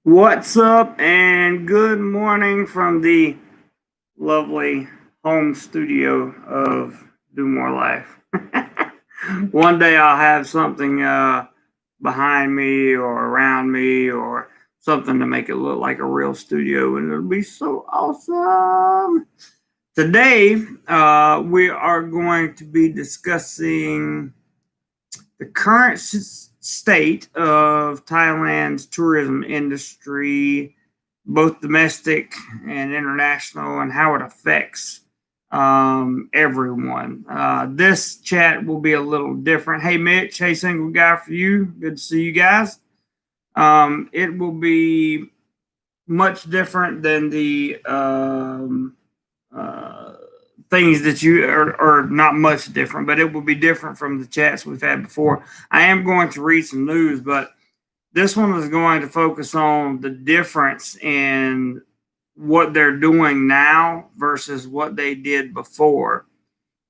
What's up, and good morning from the lovely home studio of DoMoreLife. One day I'll have something behind me or around me or something to make it look like a real studio, and it'll be so awesome. Today, we are going to be discussing the current state of Thailand's tourism industry, both domestic and international, and how it affects everyone. This chat will be a little different. Hey, Mitch. Hey, single guy for you. Good to see you guys. It will be much different than the things that you are not much different, but it will be different from the chats we've had before. I am going to read some news, but this one is going to focus on the difference in what they're doing now versus what they did before.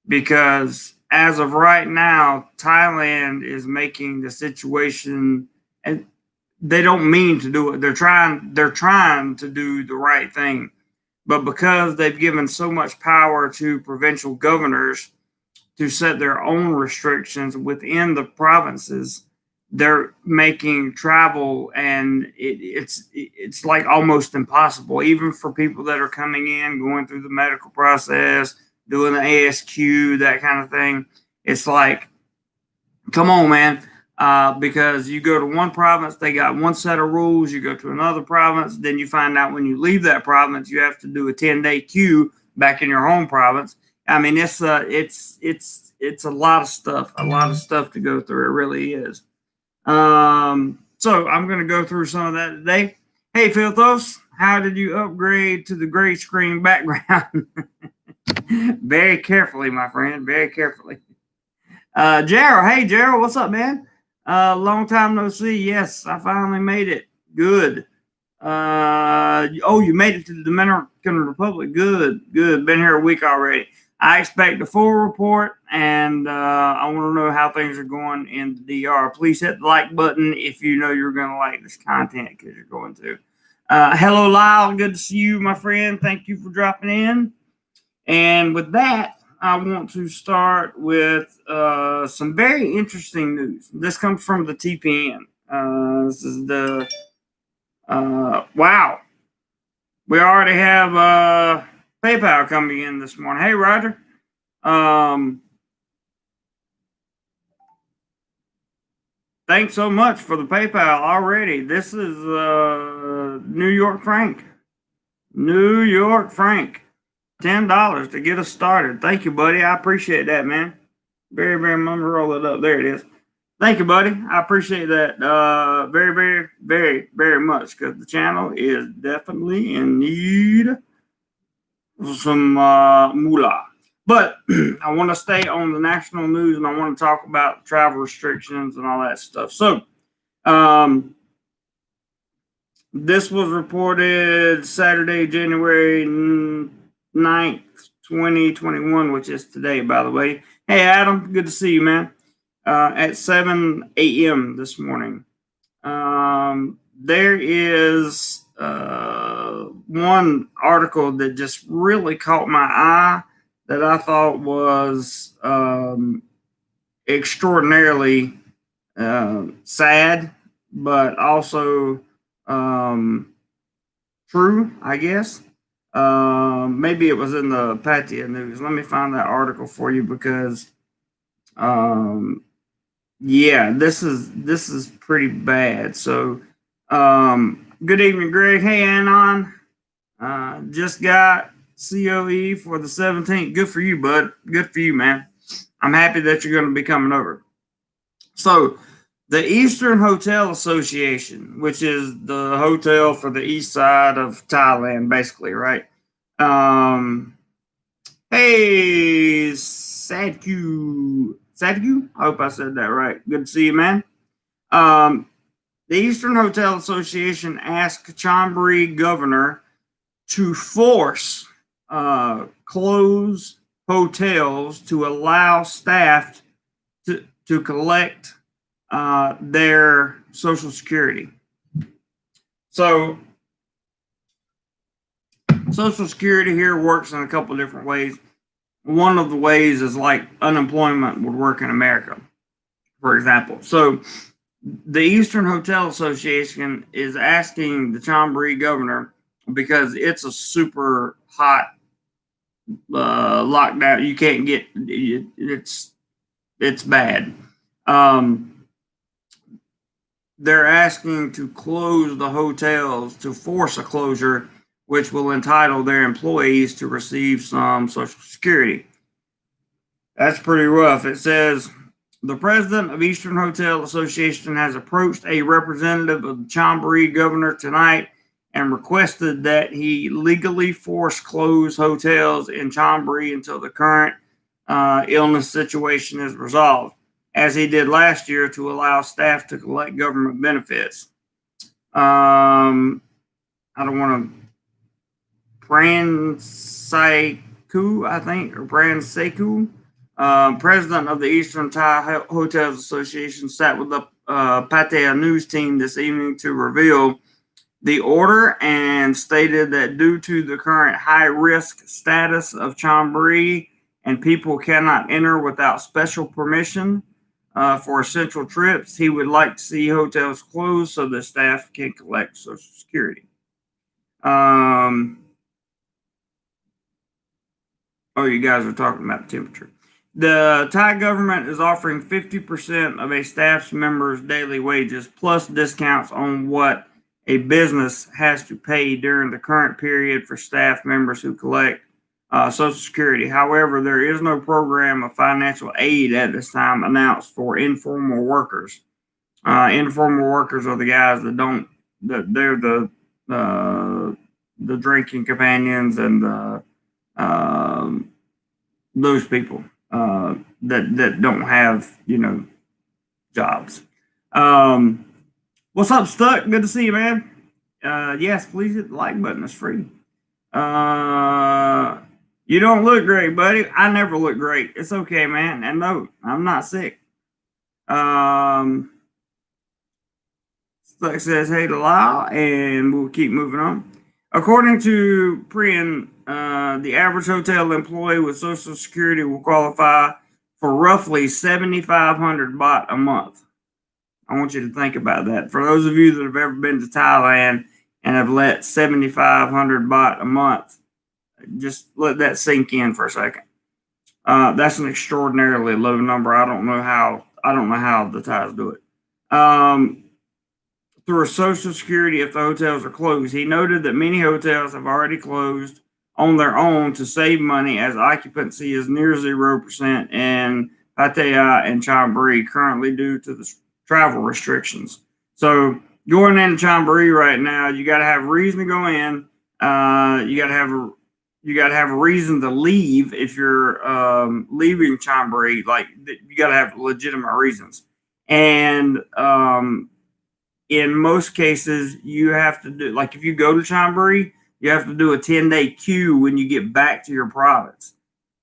Because as of right now, Thailand is making the situation, and they don't mean to do it. They're trying to do the right thing. But because they've given so much power to provincial governors to set their own restrictions within the provinces, they're making travel, and it's like almost impossible, even for people that are coming in, going through the medical process, doing the ASQ, that kind of thing. It's like, come on, man. Because you go to one province, they got one set of rules. You go to another province, then you find out when you leave that province, you have to do a 10-day queue back in your home province. I mean, it's a lot of stuff to go through. It really is. So I'm going to go through some of that today. Hey, Philthos, how did you upgrade to the gray screen background? Very carefully, my friend. Very carefully. Gerald, hey Gerald, what's up, man? Long time no see. Yes, I finally made it. Good. Oh, you made it to the Dominican Republic. Good, good. Been here a week already. I expect a full report, and I want to know how things are going in the DR. Please hit the like button if you know you're going to like this content, because you're going to. Hello, Lyle. Good to see you, my friend. Thank you for dropping in. And with that, I want to start with some very interesting news. This comes from the TPN. This is the wow. We already have PayPal coming in this morning. Hey, Roger. Thanks so much for the PayPal already. This is New York Frank. New York Frank. $10 to get us started. Thank you, buddy. I appreciate that, man. Very, very much. Roll it up. There it is. Thank you, buddy. I appreciate that very, very, very, very much, because the channel is definitely in need of some moolah. But I want to stay on the national news, and I want to talk about travel restrictions and all that stuff. So, this was reported Saturday, January 9th, 2021, which is today, by the way. Hey, Adam, good to see you, man. At 7 a.m. this morning. There is one article that just really caught my eye that I thought was extraordinarily sad, but also true, I guess. Maybe it was in the Patia News. Let me find that article for you, because yeah, this is pretty bad. So good evening, Greg. Hey, Anon. Just got COE for the 17th. Good for you, bud. Good for you, man. I'm happy that you're going to be coming over. So the Eastern Hotel Association, which is the hotel for the east side of Thailand, basically, right? Hey, Sadhu. Sadhu? I hope I said that right. Good to see you, man. The Eastern Hotel Association asked Chonburi governor to force close hotels to allow staff to collect their Social Security. So Social Security here works in a couple different ways. One of the ways is like unemployment would work in America, for example. So the Eastern Hotel Association is asking the Chambéry governor, because it's a super hot lockdown. You can't get it's bad. They're asking to close the hotels, to force a closure, which will entitle their employees to receive some Social Security. That's pretty rough. It says the president of Eastern Hotel Association has approached a representative of the Chambéry governor tonight and requested that he legally force close hotels in Chambéry until the current illness situation is resolved, as he did last year to allow staff to collect government benefits. I don't want to. Pranseku, I think, or Pranseku, president of the Eastern Thai Hotels Association, sat with the Pattaya News team this evening to reveal the order and stated that due to the current high risk status of Chambéry and people cannot enter without special permission for essential trips, he would like to see hotels closed so that staff can collect Social Security. Oh, you guys are talking about the temperature. The Thai government is offering 50% of a staff's members' daily wages plus discounts on what a business has to pay during the current period for staff members who collect Social Security. However, there is no program of financial aid at this time announced for informal workers. Informal workers are the guys that don't, they're the drinking companions and those people that don't have, jobs. What's up, Stuck? Good to see you, man. Yes, please hit the like button. It's free. You don't look great, buddy. I never look great. It's okay, man. And no, I'm not sick. Stuck says hey to Lyle, and we'll keep moving on. According to Priyan, the average hotel employee with Social Security will qualify for roughly 7,500 baht a month. I want you to think about that. For those of you that have ever been to Thailand and have let 7,500 baht a month, just let that sink in for a second. That's an extraordinarily low number. I don't know how the Thais do it. Through Social Security if the hotels are closed. He noted that many hotels have already closed on their own to save money, as occupancy is near 0% in Pattaya and Chambéry currently due to the travel restrictions. So going into Chambéry right now, you got to have a reason to go in. You got to have a reason to leave if you're leaving Chambéry. Like, you got to have legitimate reasons. And in most cases, you have to do, like, if you go to Chambéry, you have to do a 10-day queue when you get back to your province.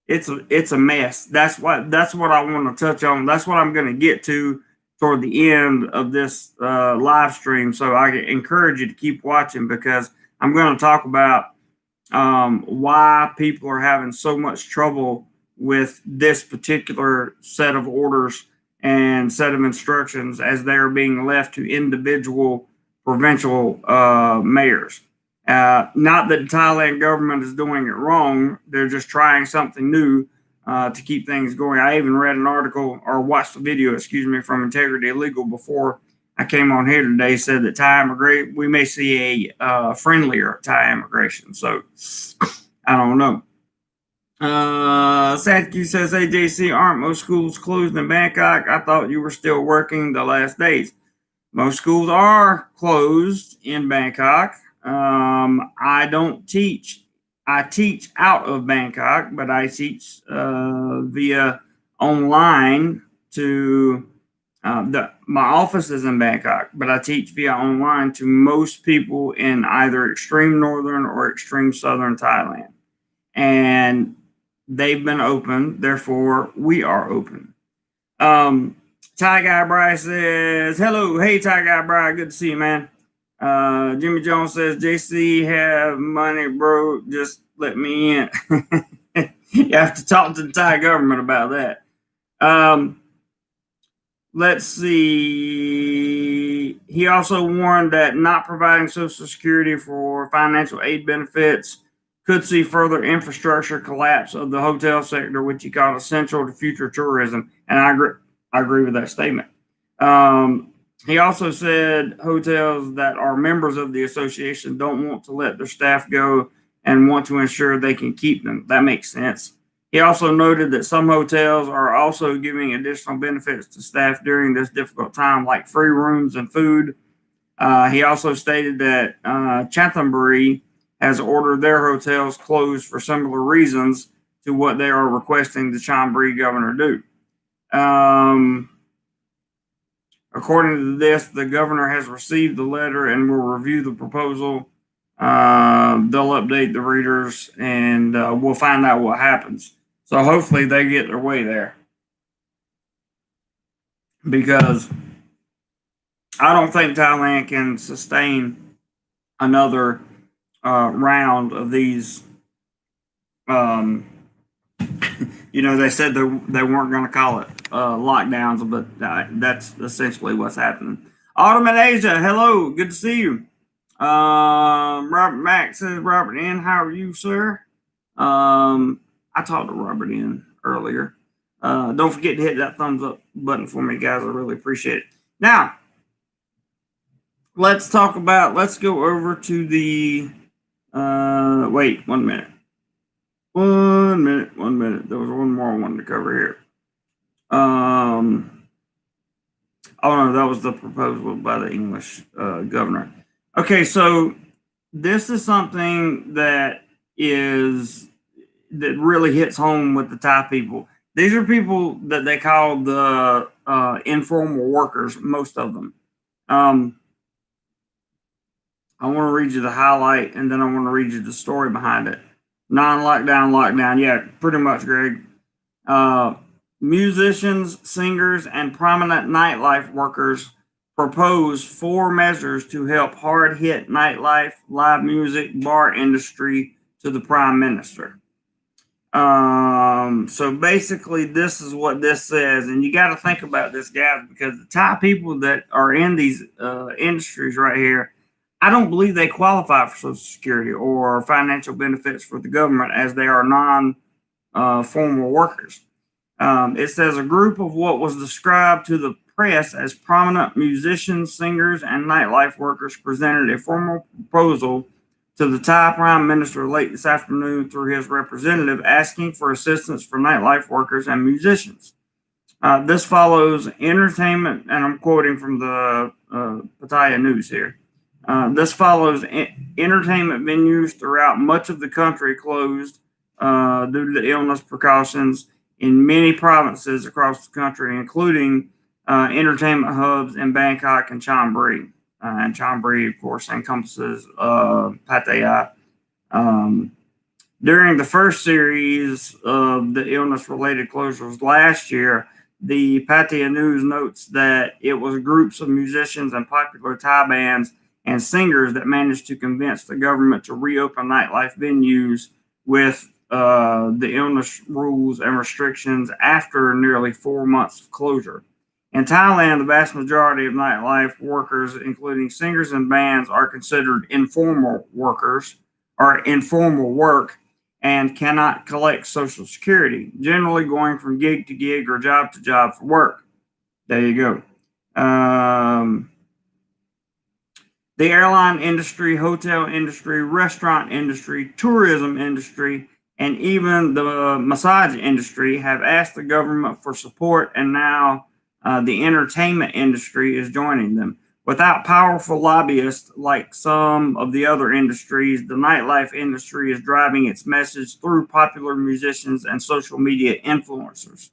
It's a mess. That's what I want to touch on. That's what I'm going to get to toward the end of this live stream. So I encourage you to keep watching, because I'm going to talk about why people are having so much trouble with this particular set of orders and set of instructions as they're being left to individual provincial mayors. Not that the Thailand government is doing it wrong. They're just trying something new to keep things going. I even read an article, or watched a video, from Integrity Legal before I came on here today, said that Thai immigration, we may see a friendlier Thai immigration. So I don't know. Satke says, hey, JC, aren't most schools closed in Bangkok? I thought you were still working the last days. Most schools are closed in Bangkok. I don't teach. I teach out of Bangkok, but I teach via online to my office is in Bangkok, but I teach via online to most people in either extreme northern or extreme southern Thailand. And they've been open, therefore we are open. Ty Guy Bry says, hello. Hey, Ty Guy Bry, good to see you, man. Jimmy Jones says, JC have money, bro. Just let me in. You have to talk to the Thai government about that. Let's see. He also warned that not providing Social Security for financial aid benefits could see further infrastructure collapse of the hotel sector, which he called essential to future tourism. And I agree with that statement. He also said hotels that are members of the association don't want to let their staff go and want to ensure they can keep them. That makes sense. He also noted that some hotels are also giving additional benefits to staff during this difficult time, like free rooms and food. He also stated that Chantambury has ordered their hotels closed for similar reasons to what they are requesting the Chonburi governor do. According to this, the governor has received the letter and will review the proposal. They'll update the readers, and we'll find out what happens. So hopefully they get their way there, because I don't think Thailand can sustain another round of these. They said they weren't going to call it lockdowns, but that's essentially what's happening. Autumn and Asia, hello, good to see you. Robert Mack says, Robert N, how are you, sir? I talked to Robert N earlier. Don't forget to hit that thumbs up button for me, guys. I really appreciate it. Now, let's go over to the, wait, 1 minute. 1 minute. There was one more I wanted to cover here. Oh no, that was the proposal by the English governor. Okay, so this is something that really hits home with the Thai people. These are people that they call the informal workers, most of them. I want to read you the highlight, and then I want to read you the story behind it. Non-lockdown. Yeah, pretty much, Greg. Musicians, singers, and prominent nightlife workers propose 4 measures to help hard-hit nightlife, live music, bar industry to the Prime Minister. So basically, this is what this says, and you got to think about this, guys, because the Thai people that are in these industries right here, I don't believe they qualify for Social Security or financial benefits for the government, as they are non-formal workers. It says a group of what was described to the press as prominent musicians, singers, and nightlife workers presented a formal proposal to the Thai Prime Minister late this afternoon through his representative, asking for assistance for nightlife workers and musicians. This follows entertainment, and I'm quoting from the Pattaya News here. This follows entertainment venues throughout much of the country closed due to the illness precautions in many provinces across the country, including entertainment hubs in Bangkok and Chonburi. And Chonburi, of course, encompasses Pattaya. During the first series of the illness-related closures last year, the Pattaya News notes that it was groups of musicians and popular Thai bands and singers that managed to convince the government to reopen nightlife venues with the illness rules and restrictions after nearly 4 months of closure. In Thailand, the vast majority of nightlife workers, including singers and bands, are considered informal workers or informal work and cannot collect Social Security, generally going from gig to gig or job to job for work. There you go. The airline industry, hotel industry, restaurant industry, tourism industry, and even the massage industry have asked the government for support, and now the entertainment industry is joining them. Without powerful lobbyists like some of the other industries, the nightlife industry is driving its message through popular musicians and social media influencers.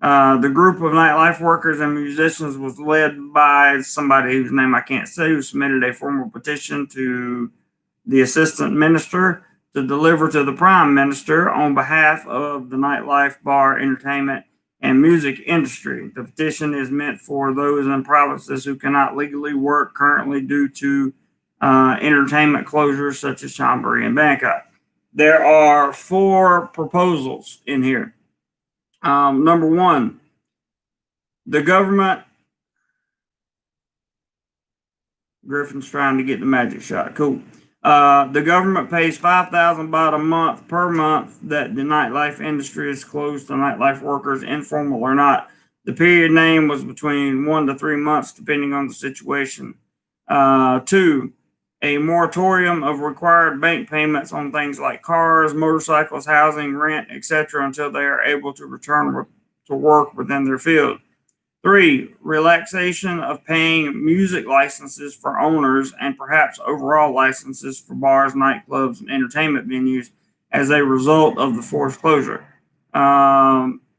The group of nightlife workers and musicians was led by somebody whose name I can't say, who submitted a formal petition to the assistant minister to deliver to the prime minister on behalf of the nightlife, bar, entertainment, and music industry. The petition is meant for those in provinces who cannot legally work currently due to entertainment closures such as Chonburi and Bangkok. There are 4 proposals in here. Number 1, the government. Griffin's trying to get the magic shot. Cool. The government pays 5,000 baht a month per month that the nightlife industry is closed to nightlife workers, informal or not. The period named was between 1 to 3 months, depending on the situation. 2, a moratorium of required bank payments on things like cars, motorcycles, housing, rent, etc., until they are able to return to work within their field. 3, relaxation of paying music licenses for owners and perhaps overall licenses for bars, nightclubs, and entertainment venues as a result of the forced closure.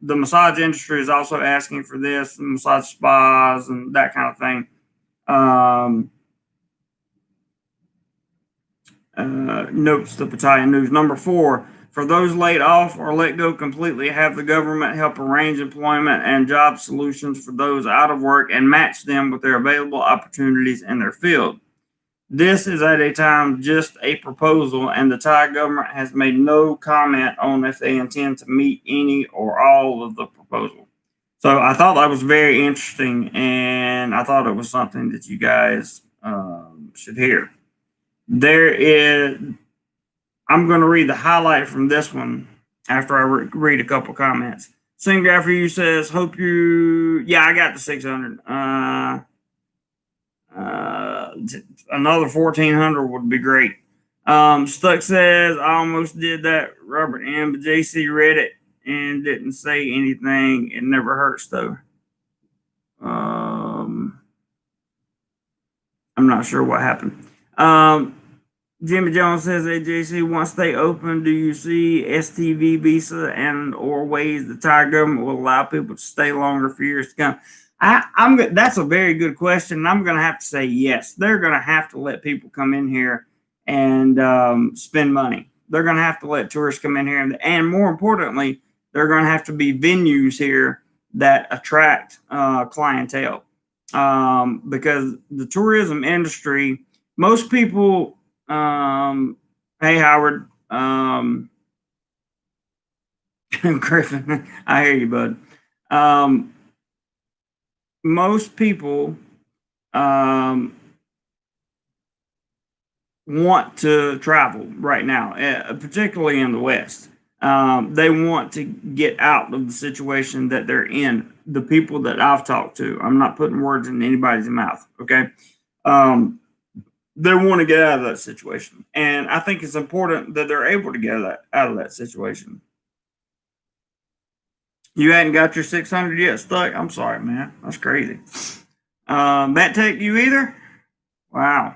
The massage industry is also asking for this, the massage spas and that kind of thing. Notes the Pattaya News. Number 4, for those laid off or let go completely, have the government help arrange employment and job solutions for those out of work and match them with their available opportunities in their field. This is at a time just a proposal, and the Thai government has made no comment on if they intend to meet any or all of the proposal. So I thought that was very interesting, and I thought it was something that you guys should hear. I'm going to read the highlight from this one after I read a couple comments. Same guy for you says, hope you, yeah, I got the 600. Another 1,400 would be great. Stuck says, I almost did that, Robert M. But JC read it and didn't say anything. It never hurts, though. I'm not sure what happened. Jimmy Jones says, hey, JC, once they open, do you see STV visa and or ways the Thai government will allow people to stay longer for years to come? That's a very good question, and I'm going to have to say yes. They're going to have to let people come in here and spend money. They're going to have to let tourists come in here, and more importantly, they're going to have to be venues here that attract clientele, because the tourism industry, most people. Hey Howard, Griffin, I hear you, bud. Most people want to travel right now, particularly in the West. They want to get out of the situation that they're in. The people that I've talked to, I'm not putting words in anybody's mouth, okay? They want to get out of that situation. And I think it's important that they're able to get out of that situation. You hadn't got your 600 yet, Stuck? I'm sorry, man. That's crazy. That take you either? Wow.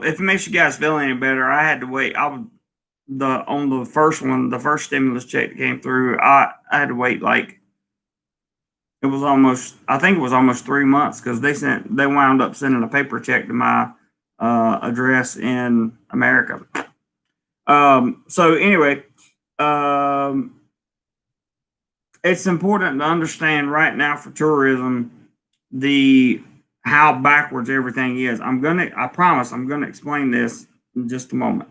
If it makes you guys feel any better, I had to wait. On the first one, the first stimulus check that came through, I had to wait like it was almost 3 months because they wound up sending a paper check to my address in America. So anyway, it's important to understand right now for tourism how backwards everything is. I promise I'm gonna explain this in just a moment.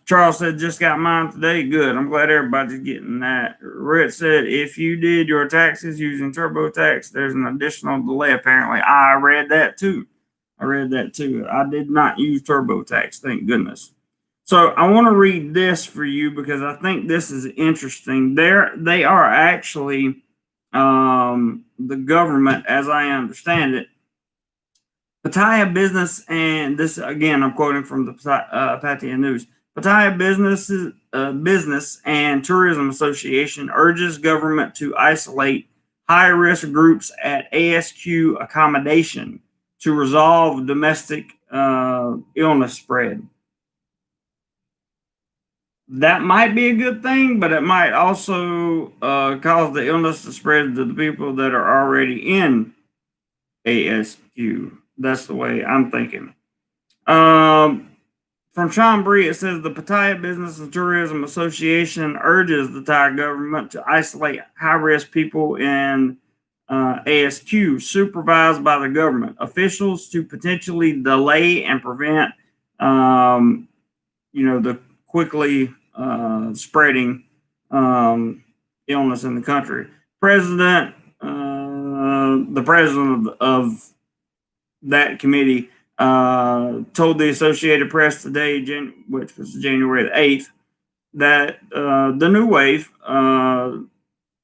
Charles said, just got mine today. Good. I'm glad everybody's getting that. Rhett said, if you did your taxes using TurboTax, there's an additional delay, apparently. I read that too. I did not use TurboTax, thank goodness. So I want to read this for you because I think this is interesting. They are actually, the government, as I understand it, Pattaya Business, and this again, I'm quoting from the Pattaya News. Pattaya Business and Tourism Association urges government to isolate high-risk groups at ASQ accommodation to resolve domestic illness spread. That might be a good thing, but it might also cause the illness to spread to the people that are already in ASQ. That's the way I'm thinking. From Chonburi, it says the Pattaya Business and Tourism Association urges the Thai government to isolate high-risk people in ASQ, supervised by the government officials to potentially delay and prevent, the quickly spreading illness in the country. The president of that committee told the Associated Press today, which was January the 8th, that the new wave of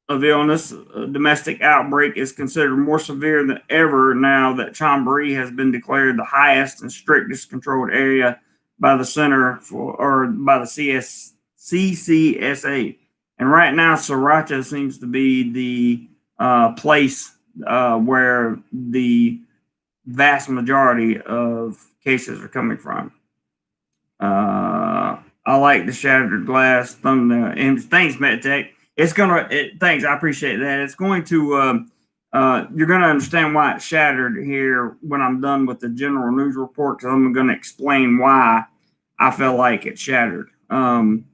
illness, domestic outbreak, is considered more severe than ever now that Chonburi has been declared the highest and strictest controlled area by the by the CCSA. And right now, Sriracha seems to be the place where the vast majority of cases are coming from. I like the shattered glass thumbnail. And thanks, MedTech. Thanks. I appreciate that. It's going to, you're going to understand why it's shattered here when I'm done with the general news report, because I'm going to explain why I feel like it's shattered. And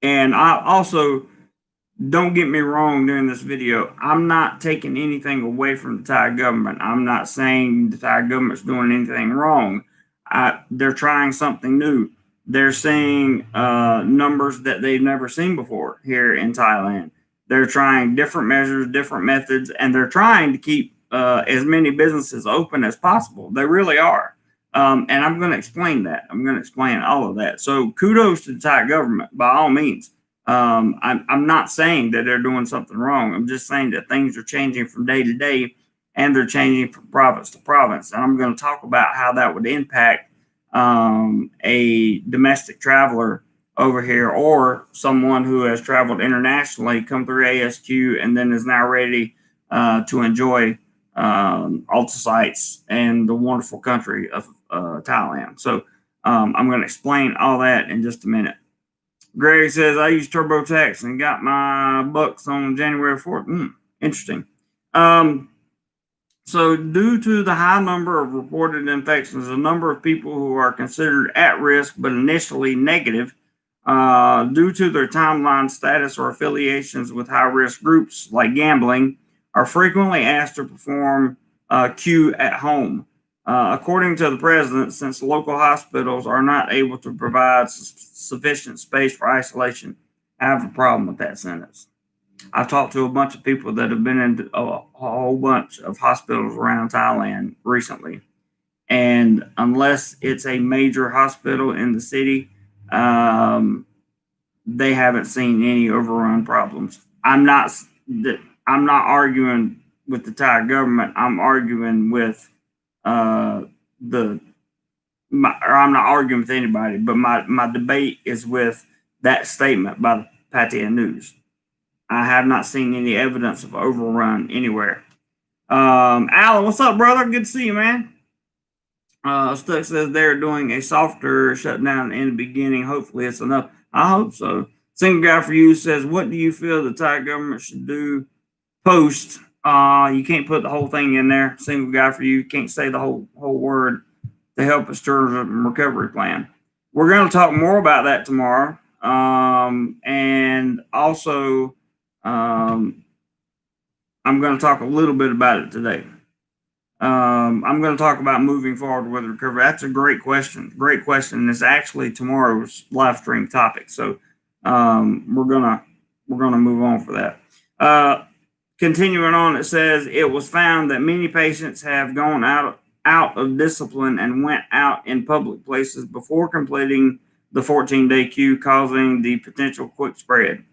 I also, don't get me wrong during this video, I'm not taking anything away from the Thai government. I'm not saying the Thai government's doing anything wrong. They're trying something new. They're seeing numbers that they've never seen before here in Thailand. They're trying different measures, different methods, and they're trying to keep as many businesses open as possible. They really are. And I'm going to explain that. I'm going to explain all of that. So kudos to the Thai government, by all means. I'm not saying that they're doing something wrong. I'm just saying that things are changing from day to day, and they're changing from province to province. And I'm going to talk about how that would impact a domestic traveler over here, or someone who has traveled internationally, come through ASQ, and then is now ready to enjoy all the sights and the wonderful country of Thailand. So I'm going to explain all that in just a minute. Greg says, I used TurboTax and got my bucks on January 4th. Interesting. So due to the high number of reported infections, a number of people who are considered at risk but initially negative due to their timeline status or affiliations with high-risk groups like gambling are frequently asked to perform Q at home. According to the president, since local hospitals are not able to provide sufficient space for isolation, I have a problem with that sentence. I've talked to a bunch of people that have been in a whole bunch of hospitals around Thailand recently. And unless it's a major hospital in the city, they haven't seen any overrun problems. I'm not arguing with the Thai government. I'm arguing with I'm not arguing with anybody, but my debate is with that statement by the Pattaya News. I have not seen any evidence of overrun anywhere. Alan, what's up, brother? Good to see you, man. Stuck says they're doing a softer shutdown in the beginning. Hopefully it's enough. I hope so. Single Guy for You says, what do you feel the Thai government should do post? You can't put the whole thing in there. Single Guy for You can't say the whole word to help us tourism recovery plan. We're going to talk more about that tomorrow. And also, I'm going to talk a little bit about it today. I'm going to talk about moving forward with recovery. That's a great question. Great question. It's actually tomorrow's live stream topic. So we're gonna move on for that. Continuing on, it says it was found that many patients have gone out of discipline and went out in public places before completing the 14-day queue, causing the potential quick spread.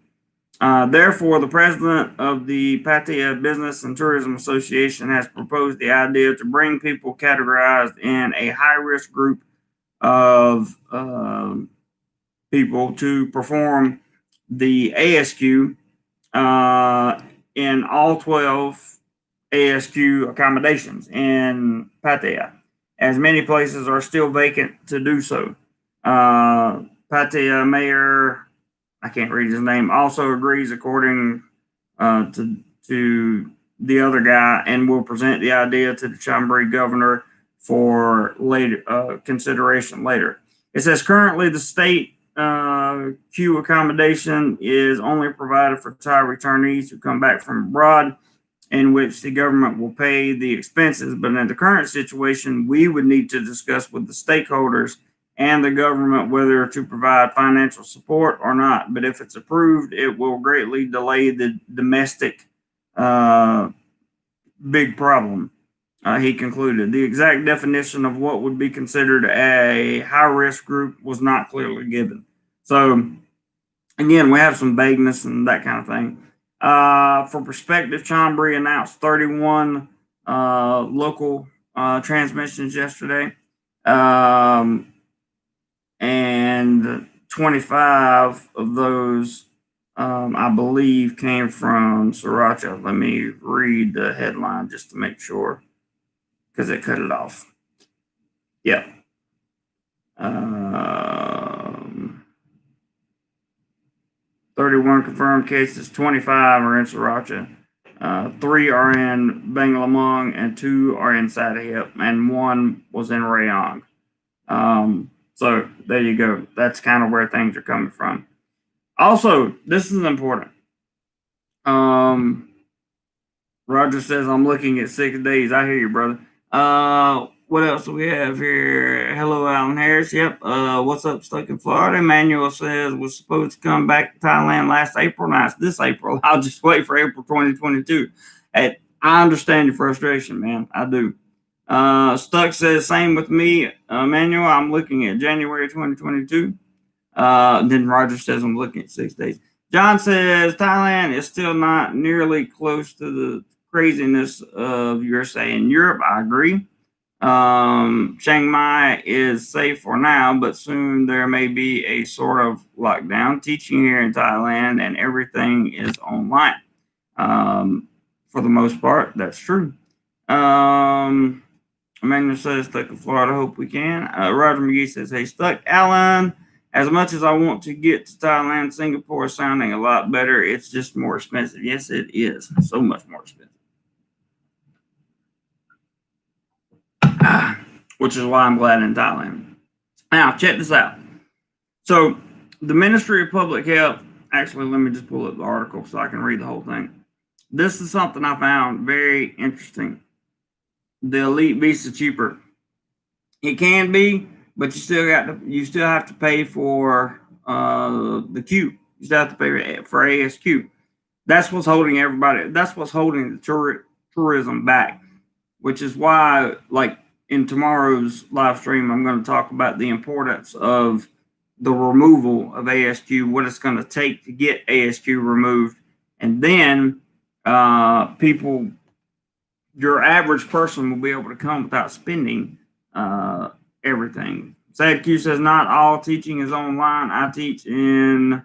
Therefore, the president of the Pattaya Business and Tourism Association has proposed the idea to bring people categorized in a high-risk group of people to perform the ASQ in all 12 ASQ accommodations in Pattaya, as many places are still vacant to do so. Pattaya Mayor, I can't read his name, also agrees according to the other guy, and will present the idea to the Chonburi governor for later consideration later. It says currently the state queue accommodation is only provided for Thai returnees who come back from abroad in which the government will pay the expenses. But in the current situation, we would need to discuss with the stakeholders and the government whether to provide financial support or not. But if it's approved, it will greatly delay the domestic big problem. He concluded. The exact definition of what would be considered a high risk group was not clearly given. So, again, we have some vagueness and that kind of thing. For perspective, Chambry announced 31 local transmissions yesterday, and 25 of those, I believe, came from Sriracha. Let me read the headline just to make sure, because it cut it off. Yeah. 31 confirmed cases, 25 are in Sriracha. 3 are in Banglamong, and 2 are in Saadhip, and 1 was in Rayong. So there you go. That's kind of where things are coming from. Also, this is important. Roger says, I'm looking at 6 days. I hear you, brother. What else do we have here? Hello, Alan Harris. Yep. What's up, stuck in Florida? Emmanuel says, was supposed to come back to Thailand last April. Now it's this April. I'll just wait for April 2022. I understand your frustration, man. I do. Stuck says, same with me, Emmanuel. I'm looking at January 2022. Then Roger says, I'm looking at 6 days. John says, Thailand is still not nearly close to the craziness of USA and Europe. I agree. Chiang Mai is safe for now, but soon there may be a sort of lockdown. Teaching here in Thailand and everything is online. For the most part, that's true. Emmanuel says, stuck in Florida, hope we can. Roger McGee says, hey, stuck. Alan, as much as I want to get to Thailand, Singapore is sounding a lot better. It's just more expensive. Yes, it is. So much more expensive. Which is why I'm glad in Thailand. Now, check this out. So, the Ministry of Public Health, actually, let me just pull up the article so I can read the whole thing. This is something I found very interesting. The elite visa cheaper. It can be, but you still have to pay for the queue. You still have to pay for ASQ. That's what's holding everybody. That's what's holding the tourism back, which is why, like, in tomorrow's live stream, I'm going to talk about the importance of the removal of ASQ, what it's going to take to get ASQ removed, and then your average person will be able to come without spending everything. SADQ says not all teaching is online. I teach in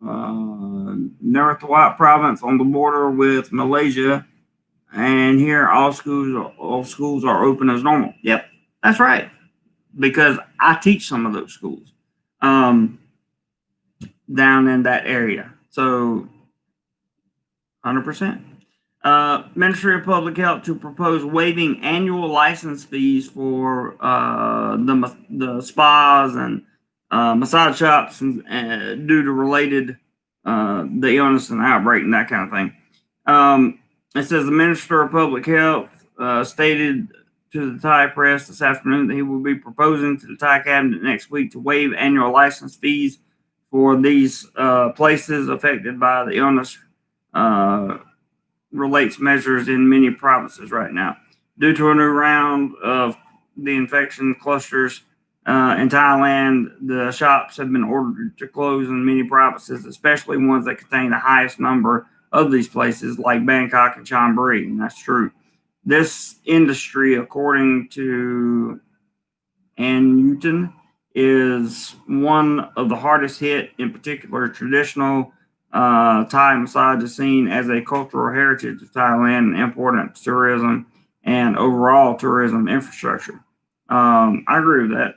Narathiwat province on the border with Malaysia. And here, all schools are open as normal. Yep, that's right. Because I teach some of those schools down in that area. So, 100%. Ministry of Public Health to propose waiving annual license fees for the spas and massage shops and due to related the illness and outbreak and that kind of thing. It says the Minister of Public Health stated to the Thai press this afternoon that he will be proposing to the Thai cabinet next week to waive annual license fees for these places affected by the illness relates measures in many provinces right now. Due to a new round of the infection clusters in Thailand, the shops have been ordered to close in many provinces, especially ones that contain the highest number of these places like Bangkok and Chonburi, and that's true. This industry, according to Ann Newton, is one of the hardest hit. In particular, traditional Thai massage is seen as a cultural heritage of Thailand and important to tourism and overall tourism infrastructure. I agree with that.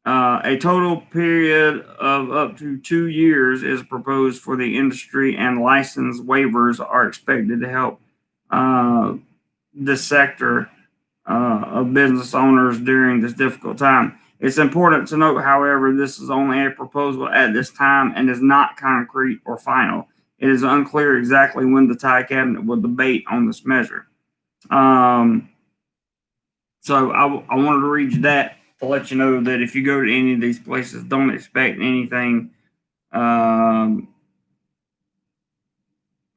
A total period of up to 2 years is proposed for the industry, and license waivers are expected to help this sector of business owners during this difficult time. It's important to note, however, this is only a proposal at this time and is not concrete or final. It is unclear exactly when the Thai cabinet will debate on this measure. So I wanted to read you that to let you know that if you go to any of these places, don't expect anything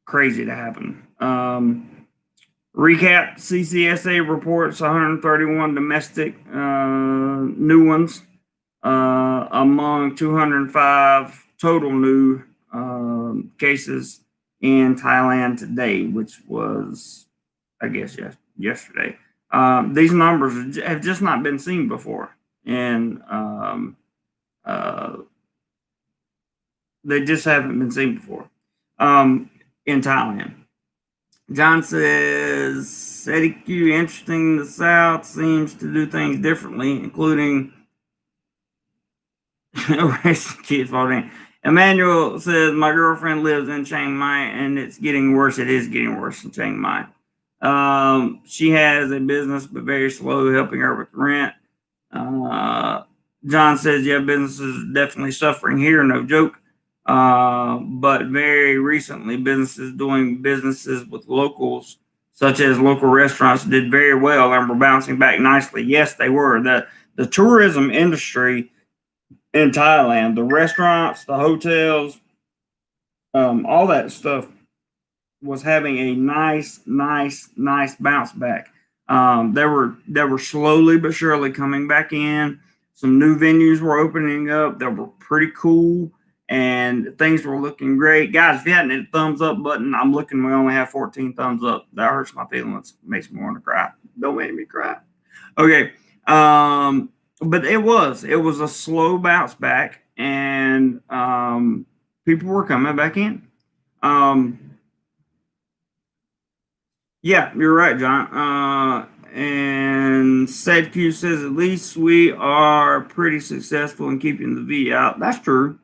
crazy to happen. Recap: CCSA reports 131 domestic new ones among 205 total new cases in Thailand today, which was, I guess, yesterday. These numbers have just not been seen before, and they just haven't been seen before in Thailand. John says, "EDQ, interesting. The South seems to do things differently, including arresting kids falling in." Emmanuel says, "My girlfriend lives in Chiang Mai, and it's getting worse. It is getting worse in Chiang Mai. She has a business, but very slow, helping her with rent." John says, "Yeah, business is definitely suffering here, no joke. But very recently, businesses doing businesses with locals, such as local restaurants, did very well and were bouncing back nicely." Yes, they were. The tourism industry in Thailand, the restaurants, the hotels, all that stuff was having a nice bounce back. They were slowly but surely coming back in. Some new venues were opening up that were pretty cool, and things were looking great. Guys, if you hadn't hit the thumbs up button, I'm looking. We only have 14 thumbs up. That hurts my feelings. Makes me want to cry. Don't make me cry. Okay. But it was a slow bounce back, and people were coming back in. Yeah, you're right, John. And SadQ says, "At least we are pretty successful in keeping the V out." That's true.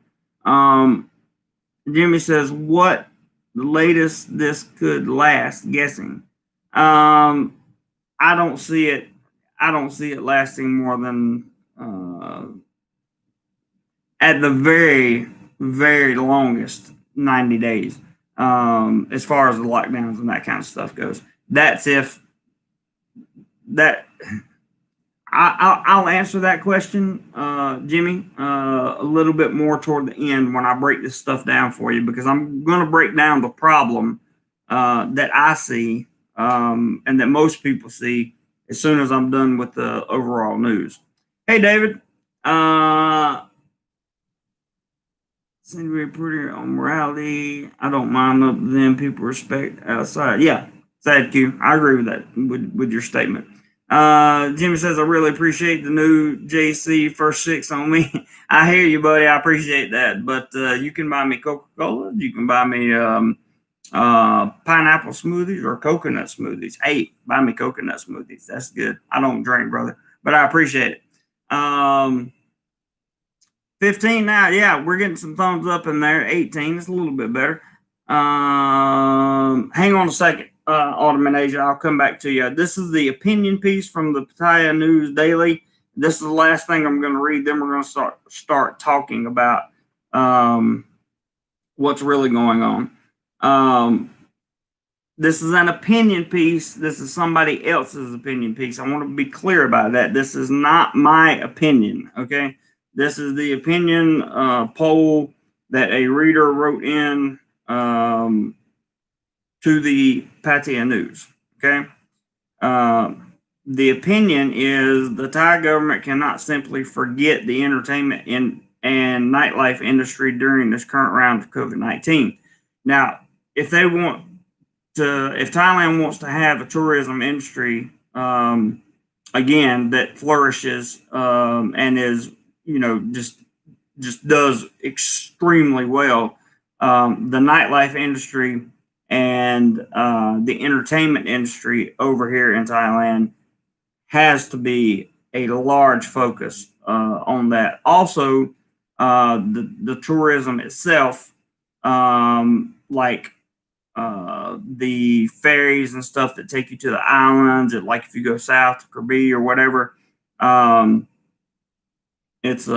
Jimmy says, "What the latest this could last? Guessing." I don't see it. I don't see it lasting more than at the very longest 90 days. As far as the lockdowns and that kind of stuff goes. That's if that I'll answer that question, Jimmy, a little bit more toward the end when I break this stuff down for you, because I'm going to break down the problem that I see and that most people see as soon as I'm done with the overall news. Hey, David. Seem to be pretty on morality. I don't mind up to them. People respect outside. Yeah, sad Q. I agree with that, with your statement. Jimmy says, "I really appreciate the new JC first six on me." I hear you, buddy. I appreciate that. But you can buy me Coca-Cola. You can buy me pineapple smoothies or coconut smoothies. Hey, buy me coconut smoothies. That's good. I don't drink, brother, but I appreciate it. 15 now. Yeah, we're getting some thumbs up in there. 18. It's a little bit better. Hang on a second, Alderman Asia. I'll come back to you. This is the opinion piece from the Pattaya News Daily. This is the last thing I'm going to read. Then we're going to start talking about what's really going on. This is an opinion piece. This is somebody else's opinion piece. I want to be clear about that. This is not my opinion, okay? This is the opinion poll that a reader wrote in to the Pattaya News, okay? The opinion is the Thai government cannot simply forget the entertainment and nightlife industry during this current round of COVID-19. Now, if Thailand wants to have a tourism industry again that flourishes and is, just does extremely well, the nightlife industry and the entertainment industry over here in Thailand has to be a large focus on that. Also, the tourism itself, like the ferries and stuff that take you to the islands, like if you go south to Krabi or whatever, it's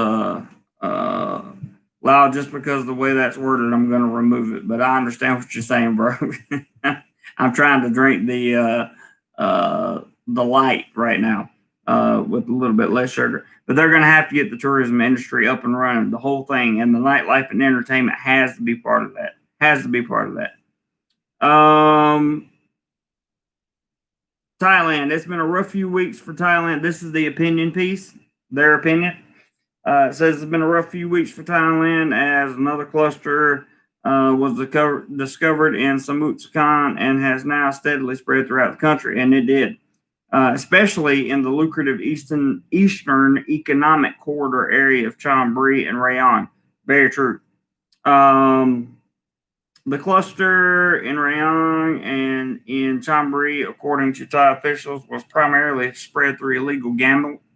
Well, just because of the way that's worded, I'm going to remove it. But I understand what you're saying, bro. I'm trying to drink the light right now with a little bit less sugar. But they're going to have to get the tourism industry up and running, the whole thing, and the nightlife and entertainment has to be part of that. Has to be part of that. Thailand. It's been a rough few weeks for Thailand. This is the opinion piece, their opinion. It says it's been a rough few weeks for Thailand as another cluster was discovered in Samut Sakhon and has now steadily spread throughout the country, and it did, especially in the lucrative Eastern Economic Corridor area of Chonburi and Rayon. Very true. The cluster in Rayong and in Chonburi, according to Thai officials, was primarily spread through illegal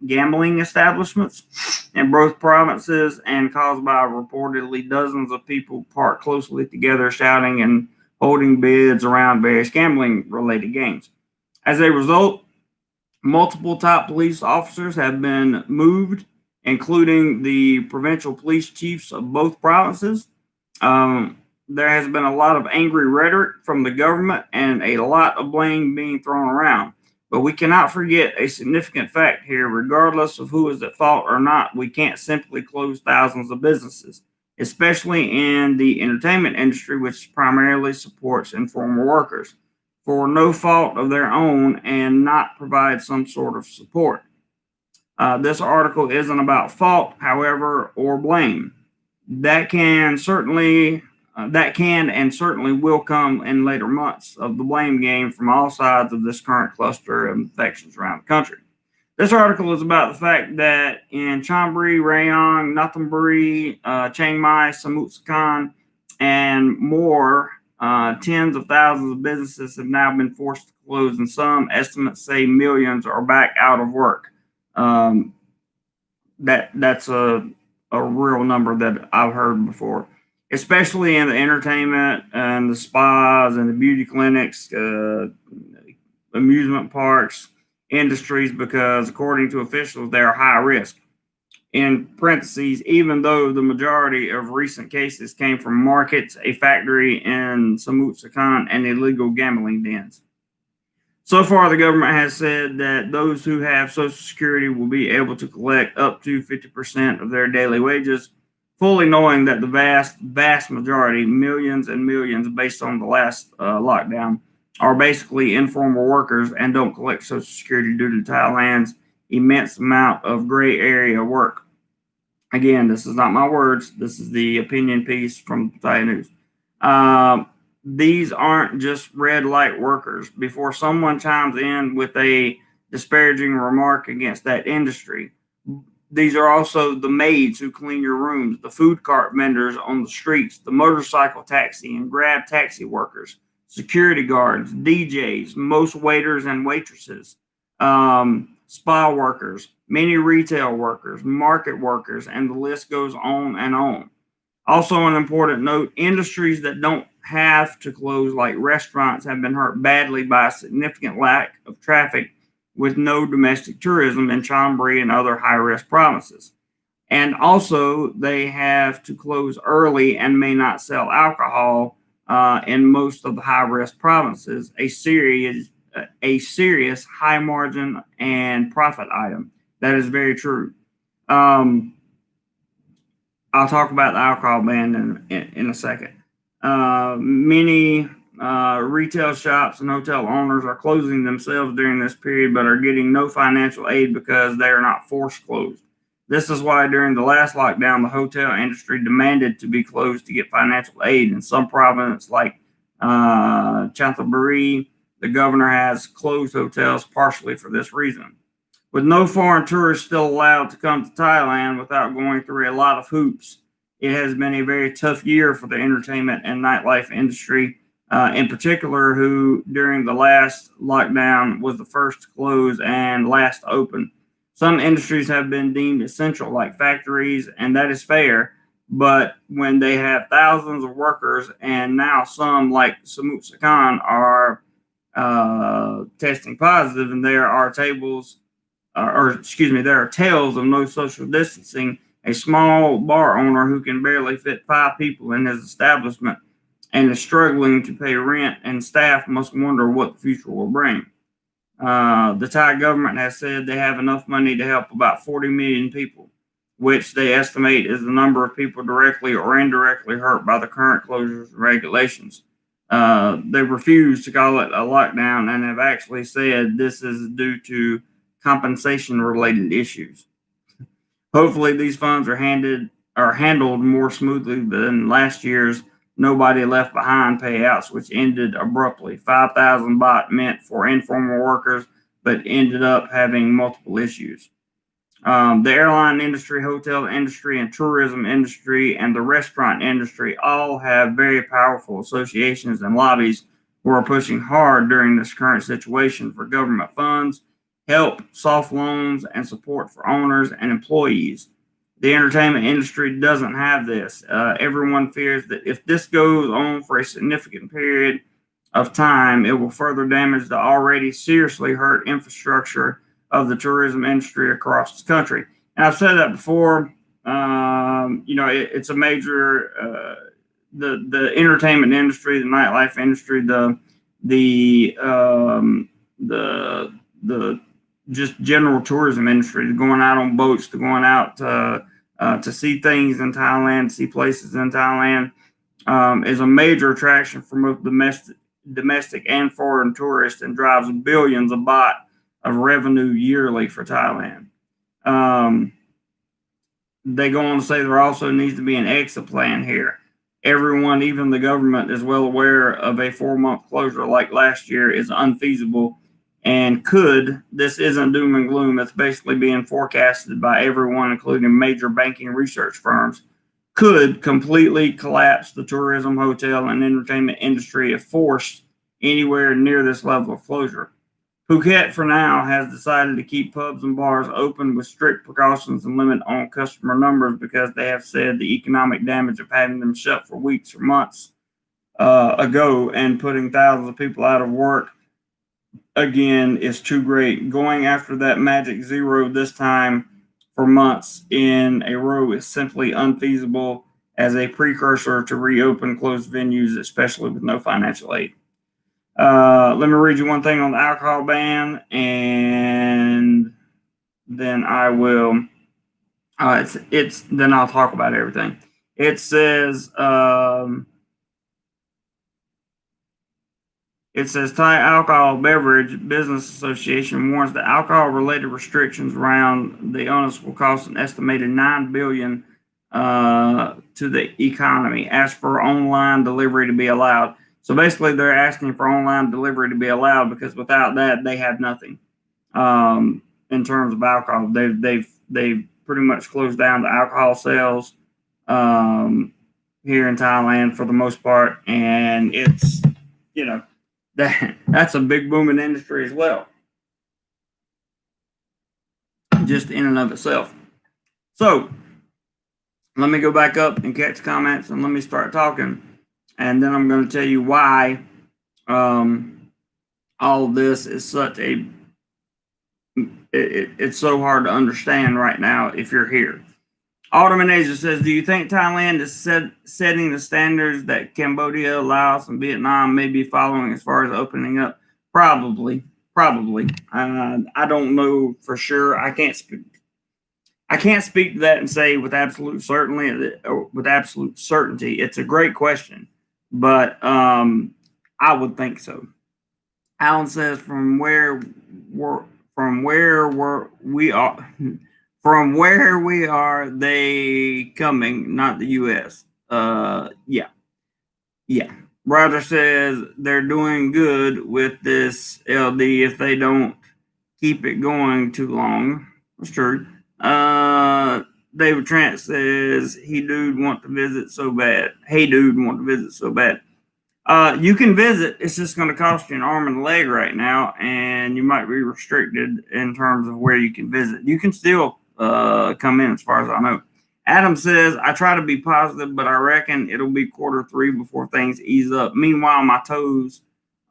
gambling establishments in both provinces and caused by reportedly dozens of people parked closely together, shouting and holding bids around various gambling-related games. As a result, multiple top police officers have been moved, including the provincial police chiefs of both provinces. There has been a lot of angry rhetoric from the government and a lot of blame being thrown around. But we cannot forget a significant fact here. Regardless of who is at fault or not, we can't simply close thousands of businesses, especially in the entertainment industry, which primarily supports informal workers, for no fault of their own and not provide some sort of support. This article isn't about fault, however, or blame. That can and certainly will come in later months of the blame game from all sides of this current cluster of infections around the country. This article is about the fact that in Chonburi, Rayong, Nothamburi, Chiang Mai, Samut Sakhon, and more, tens of thousands of businesses have now been forced to close, and some estimates say millions are back out of work. That's a real number that I've heard before, especially in the entertainment and the spas and the beauty clinics, amusement parks, industries, because according to officials, they are high risk. In parentheses, even though the majority of recent cases came from markets, a factory in Samut Sakhon, and illegal gambling dens. So far, the government has said that those who have Social Security will be able to collect up to 50% of their daily wages, fully knowing that the vast majority, millions and millions, based on the last lockdown, are basically informal workers and don't collect Social Security due to Thailand's immense amount of gray area work. Again, this is not my words. This is the opinion piece from Thai News. These aren't just red light workers. Before someone chimes in with a disparaging remark against that industry, these are also the maids who clean your rooms, the food cart vendors on the streets, the motorcycle taxi and grab taxi workers, security guards, DJs, most waiters and waitresses, spa workers, many retail workers, market workers, and the list goes on and on. Also, an important note, industries that don't have to close, like restaurants, have been hurt badly by a significant lack of traffic with no domestic tourism in Chonburi and other high-risk provinces. And also, they have to close early and may not sell alcohol in most of the high-risk provinces, a serious high margin and profit item. That is very true. I'll talk about the alcohol ban in a second. Many retail shops and hotel owners are closing themselves during this period, but are getting no financial aid because they are not forced closed. This is why during the last lockdown, the hotel industry demanded to be closed to get financial aid. In some provinces like Chanthaburi, the governor has closed hotels partially for this reason. With no foreign tourists still allowed to come to Thailand without going through a lot of hoops, it has been a very tough year for the entertainment and nightlife industry, in particular, who during the last lockdown was the first to close and last to open. Some industries have been deemed essential, like factories, and that is fair. But when they have thousands of workers, and now some, like Samut Sakhon, are testing positive, and there are tales of no social distancing, a small bar owner who can barely fit 5 people in his establishment and is struggling to pay rent, and staff must wonder what the future will bring. The Thai government has said they have enough money to help about 40 million people, which they estimate is the number of people directly or indirectly hurt by the current closures and regulations. They refuse to call it a lockdown and have actually said this is due to compensation related issues. Hopefully, these funds are handled more smoothly than last year's Nobody Left Behind payouts, which ended abruptly. 5,000 baht meant for informal workers, but ended up having multiple issues. The airline industry, hotel industry, and tourism industry, and the restaurant industry all have very powerful associations and lobbies who are pushing hard during this current situation for government funds, help, soft loans, and support for owners and employees. The entertainment industry doesn't have this. Everyone fears that if this goes on for a significant period of time, it will further damage the already seriously hurt infrastructure of the tourism industry across the country. And I've said that before. It's a major the entertainment industry, the nightlife industry, the just general tourism industry, going out on boats, to going out to see things in Thailand, see places in Thailand, is a major attraction for both domestic and foreign tourists, and drives billions of baht of revenue yearly for Thailand. They go on to say there also needs to be an exit plan here. Everyone, even the government, is well aware of a 4-month closure like last year is unfeasible, and this isn't doom and gloom, it's basically being forecasted by everyone, including major banking research firms, could completely collapse the tourism, hotel, and entertainment industry if forced anywhere near this level of closure. Phuket, for now, has decided to keep pubs and bars open with strict precautions and limit on customer numbers because they have said the economic damage of having them shut for weeks or months ago and putting thousands of people out of work again is too great. Going after that magic zero this time for months in a row is simply unfeasible as a precursor to reopen closed venues, especially with no financial aid. Let me read you one thing on the alcohol ban, and then I will. Then I'll talk about everything. It says. It says Thai Alcohol Beverage Business Association warns that alcohol-related restrictions around the illness will cost an estimated $9 billion to the economy. Ask for online delivery to be allowed. So basically, they're asking for online delivery to be allowed because without that, they have nothing. In terms of alcohol, they've pretty much closed down the alcohol sales here in Thailand for the most part, and it's that's a big booming industry as well, just in and of itself. So let me go back up and catch comments, and let me start talking, and then I'm going to tell you why all of this is such it's so hard to understand right now if you're here. Alderman Asia says, do you think Thailand is setting the standards that Cambodia, Laos, and Vietnam may be following as far as opening up? Probably. I don't know for sure. I can't speak to that and say with absolute certainty. It's a great question, but I would think so. Alan says, from where we are, they coming, not the U.S. Yeah. Roger says they're doing good with this LD if they don't keep it going too long. That's true. David Trent says, Hey dude, want to visit so bad. You can visit. It's just going to cost you an arm and a leg right now, and you might be restricted in terms of where you can visit. You can still come in, as far as I know. Adam says, I try to be positive, but I reckon it'll be Q3 before things ease up. Meanwhile, my toes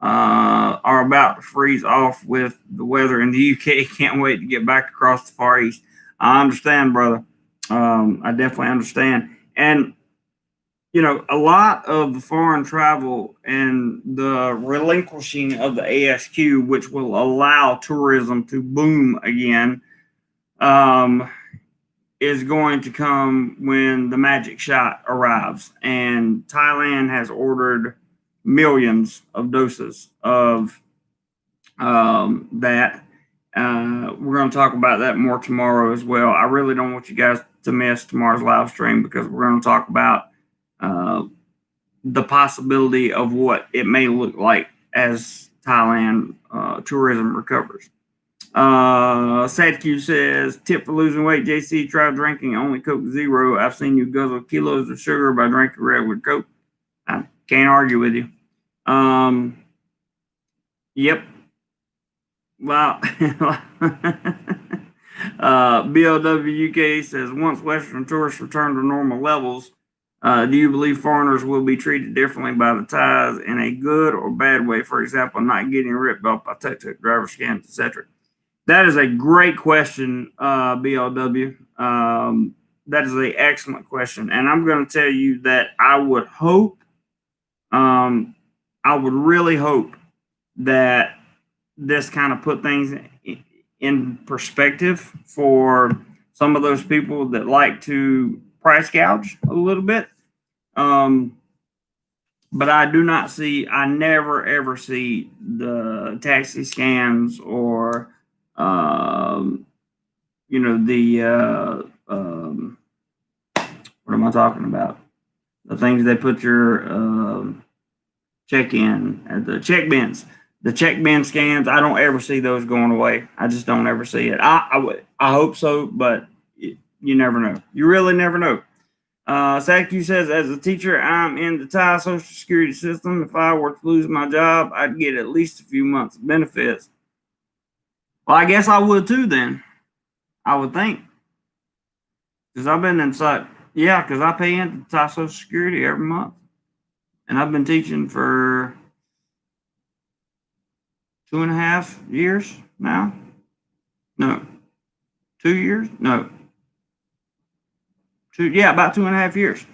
are about to freeze off with the weather in the UK. Can't wait to get back across the Far East. I understand, brother. I definitely understand. And, a lot of the foreign travel and the relinquishing of the ASQ, which will allow tourism to boom again, um, is going to come when the magic shot arrives. And Thailand has ordered millions of doses of that. We're going to talk about that more tomorrow as well. I really don't want you guys to miss tomorrow's live stream because we're going to talk about uh, the possibility of what it may look like as Thailand tourism recovers. SadQ says, tip for losing weight, JC, try drinking only Coke Zero. I've seen you guzzle kilos of sugar by drinking regular Coke. I can't argue with you. Yep. Wow. BLWUK says, once Western tourists return to normal levels, do you believe foreigners will be treated differently by the Thais in a good or bad way? For example, not getting ripped off by tuk-tuk driver scams, etc. That is a great question, BLW. That is an excellent question, and I'm going to tell you that I would hope, I would really hope that this kind of put things in perspective for some of those people that like to price gouge a little bit. But I do not see, I never ever see the taxi scams or, what am I talking about? The things they put your check in at the check bins. The check bin scans, I don't ever see those going away. I just don't ever see it. I hope so, but you never know. You really never know. Saku says, as a teacher, I'm in the Thai Social Security system. If I were to lose my job, I'd get at least a few months of benefits. Well, I guess I would too then. I would think. Because I've been inside. Yeah, because I pay into Thai Social Security every month. And I've been teaching for 2.5 years now. No. 2 years? No. About 2.5 years.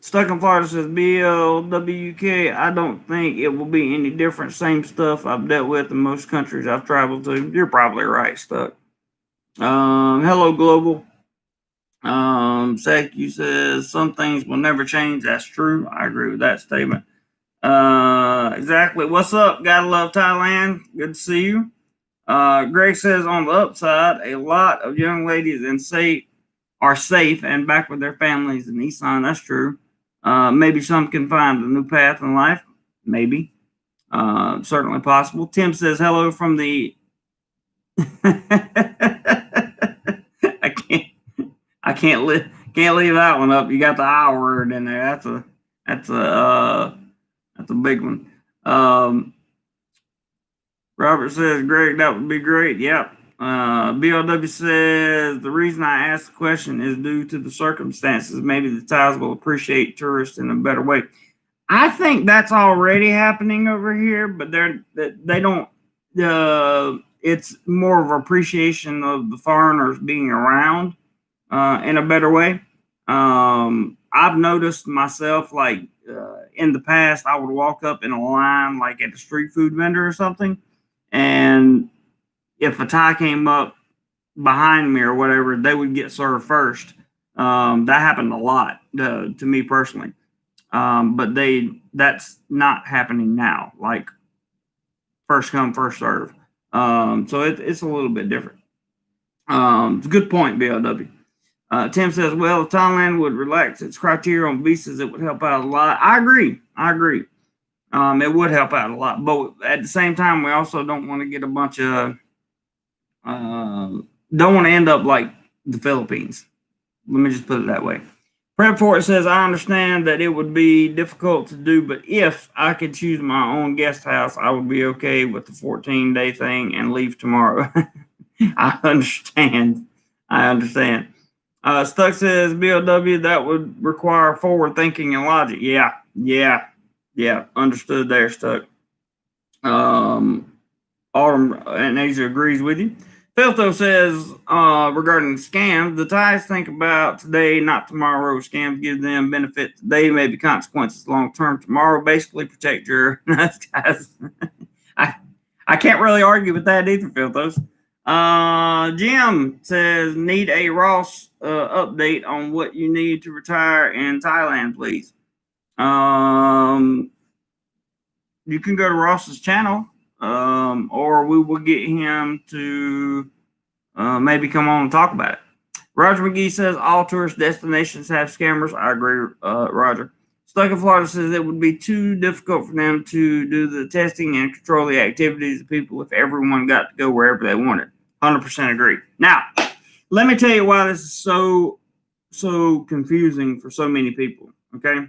Stuck in Florida says BLWK. I don't think it will be any different. Same stuff I've dealt with in most countries I've traveled to. You're probably right, Stuck. Hello, Global. Saku says some things will never change. That's true. I agree with that statement. Exactly. What's up? Gotta love Thailand. Good to see you. Greg says on the upside, a lot of young ladies are safe and back with their families in Nissan. That's true. Maybe some can find a new path in life. Maybe. Certainly possible. Tim says hello from the. I can't leave that one up. You got the I word in there. That's a big one. Robert says, Greg, that would be great. Yep. BLW says the reason I asked the question is due to the circumstances. Maybe the Thais will appreciate tourists in a better way. I think that's already happening over here, but they don't. It's more of appreciation of the foreigners being around in a better way. I've noticed myself, like in the past, I would walk up in a line, like at a street food vendor or something, and if a Thai came up behind me or whatever, they would get served first. That happened a lot to me personally, but that's not happening now. Like first come, first serve. So it's a little bit different. It's a good point, BLW. Tim says, well, if Thailand would relax its criteria on visas, it would help out a lot. I agree. It would help out a lot. But at the same time, we also don't want to get a bunch of, don't want to end up like the Philippines. Let me just put it that way. Prep for it says, I understand that it would be difficult to do, but if I could choose my own guest house, I would be okay with the 14-day thing and leave tomorrow. I understand. Stuck says, BLW, that would require forward thinking and logic. Yeah. Understood there, Stuck. Autumn and Asia agrees with you. Filtho says regarding scams, the Thais think about today, not tomorrow. Scams give them benefit today, maybe consequences long term tomorrow. Basically, protect your guys. I can't really argue with that either, Filthos. Jim says need a Ross update on what you need to retire in Thailand, please. You can go to Ross's channel, or we will get him to maybe come on and talk about it. Roger McGee says all tourist destinations have scammers. I agree, Roger. Stuck in Florida says it would be too difficult for them to do the testing and control the activities of people if everyone got to go wherever they wanted. 100% agree. Now, let me tell you why this is so confusing for so many people. Okay.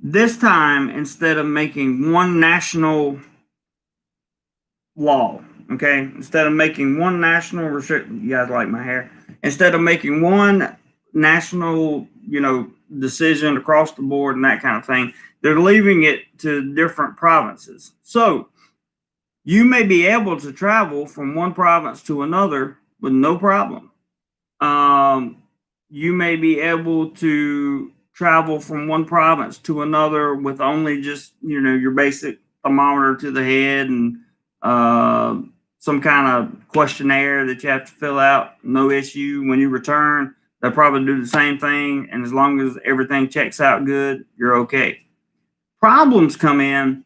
This time, instead of making one national law, okay, instead of making one national restriction, you guys like my hair, instead of making one national, decision across the board and that kind of thing, they're leaving it to different provinces. So you may be able to travel from one province to another with no problem. You may be able to travel from one province to another with only just, your basic thermometer to the head and some kind of questionnaire that you have to fill out. No issue. When you return, they'll probably do the same thing. And as long as everything checks out good, you're okay. Problems come in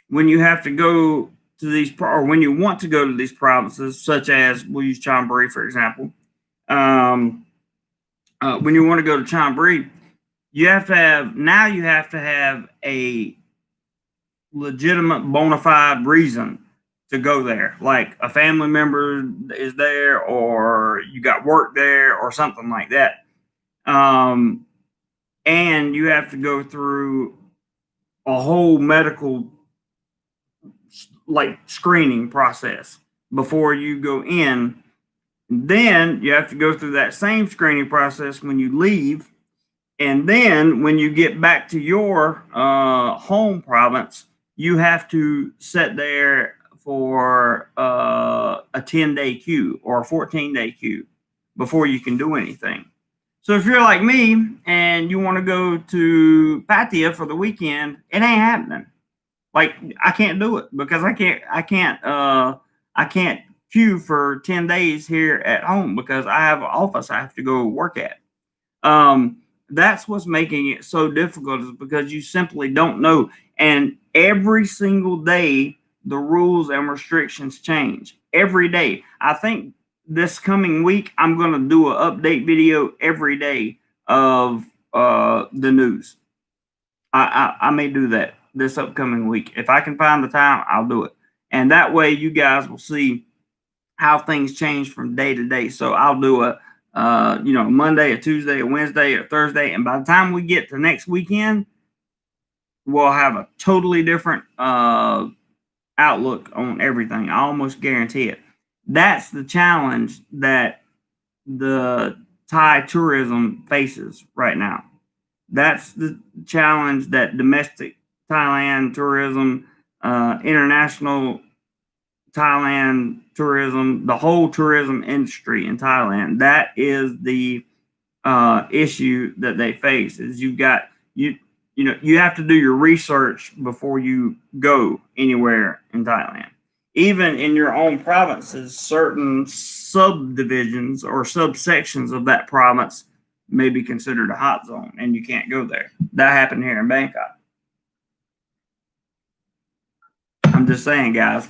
when you have to go to these, or when you want to go to these provinces, such as, we'll use Chonburi, for example. When you want to go to Chonburi, you have to have a legitimate bona fide reason to go there, like a family member is there, or you got work there, or something like that. And you have to go through a whole medical screening process before you go in. Then you have to go through that same screening process when you leave. And then when you get back to your home province, you have to sit there for a 10-day queue or a 14-day queue before you can do anything. So if you're like me and you want to go to Pattaya for the weekend, it ain't happening. Like, I can't do it because I can't queue for 10 days here at home because I have an office I have to go work at. That's what's making it so difficult, is because you simply don't know. And every single day, the rules and restrictions change every day. I think this coming week, I'm going to do an update video every day of the news. I may do that this upcoming week. If I can find the time, I'll do it. And that way you guys will see how things change from day to day. So I'll do a Monday, a Tuesday, a Wednesday, a Thursday. And by the time we get to next weekend, we'll have a totally different outlook on everything. I almost guarantee it. That's the challenge that the Thai tourism faces right now. That's the challenge that domestic Thailand tourism, international Thailand tourism, the whole tourism industry in Thailand, that is the issue that they face. Is you have to do your research before you go anywhere in Thailand. Even in your own provinces, certain subdivisions or subsections of that province may be considered a hot zone, and you can't go there. That happened here in Bangkok. I'm just saying, guys.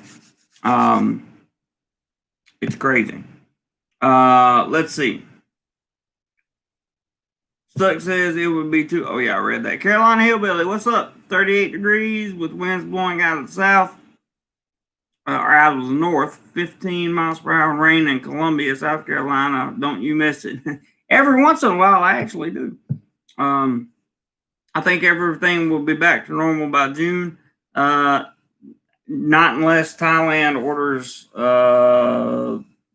It's crazy. Let's see. Stuck says it would be too. Oh yeah, I read that. Carolina Hillbilly, what's up? 38 degrees with winds blowing out of the south or out of the north. 15 miles per hour rain in Columbia, South Carolina. Don't you miss it? Every once in a while, I actually do. I think everything will be back to normal by June. Not unless Thailand orders